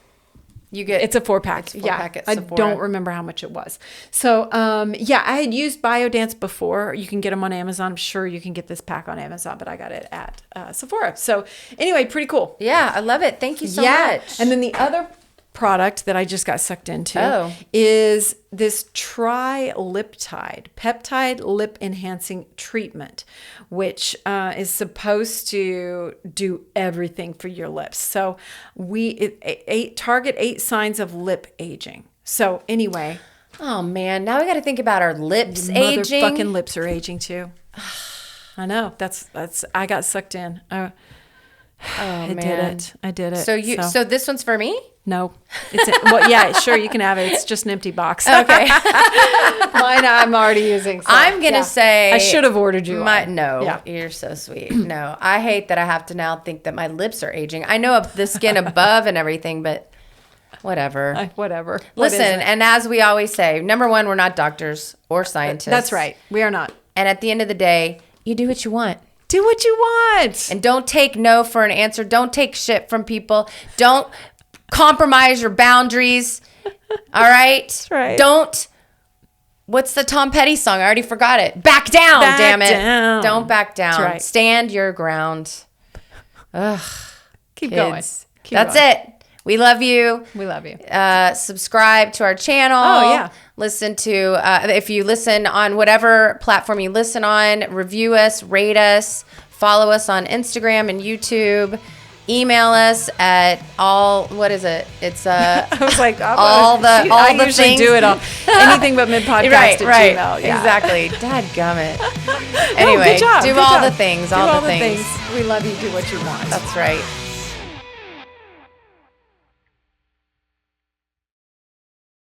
Speaker 1: It's a 4-pack. I don't remember how much it was. So, I had used BioDance before. You can get them on Amazon. I'm sure you can get this pack on Amazon, but I got it at Sephora. So, anyway, pretty cool.
Speaker 2: Yeah, I love it. Thank you so much.
Speaker 1: And then the other product that I just got sucked into is this Triliptide peptide lip enhancing treatment, which is supposed to do everything for your lips. So target 8 signs of lip aging. So anyway,
Speaker 2: oh man, now we got to think about our lips aging.
Speaker 1: Motherfucking lips are aging too. I know. That's I got sucked in. I did it.
Speaker 2: So this one's for me?
Speaker 1: No. Sure, you can have it. It's just an empty box.
Speaker 2: Okay.
Speaker 1: Mine I'm already using. So,
Speaker 2: I'm going to say.
Speaker 1: I should have ordered you one.
Speaker 2: No, you're so sweet. No, I hate that I have to now think that my lips are aging. I know the skin above and everything, but whatever.
Speaker 1: Whatever.
Speaker 2: Listen, and as we always say, number one, we're not doctors or scientists.
Speaker 1: That's right. We are not.
Speaker 2: And at the end of the day, you do what you want.
Speaker 1: Do what you want.
Speaker 2: And don't take no for an answer. Don't take shit from people. Don't compromise your boundaries. All right?
Speaker 1: That's right.
Speaker 2: Don't. What's the Tom Petty song? I already forgot it. Back down, damn it.
Speaker 1: Down.
Speaker 2: Don't back down.
Speaker 1: That's right.
Speaker 2: Stand your ground. Ugh.
Speaker 1: Keep going.
Speaker 2: That's it. We love you.
Speaker 1: We love you.
Speaker 2: Subscribe to our channel.
Speaker 1: Oh, yeah.
Speaker 2: Listen to, if you listen on whatever platform you listen on, review us, rate us, follow us on Instagram and YouTube. Email us at what is it? It's
Speaker 1: I was like,
Speaker 2: I
Speaker 1: usually
Speaker 2: things.
Speaker 1: Do it all. Anything but midpodcast
Speaker 2: right,
Speaker 1: at
Speaker 2: right.
Speaker 1: Gmail. Yeah.
Speaker 2: Exactly. Dadgummit. Anyway,
Speaker 1: good job.
Speaker 2: do
Speaker 1: Good
Speaker 2: all
Speaker 1: job.
Speaker 2: the things.
Speaker 1: Do
Speaker 2: all the things.
Speaker 1: We love you. Do what you want.
Speaker 2: That's right.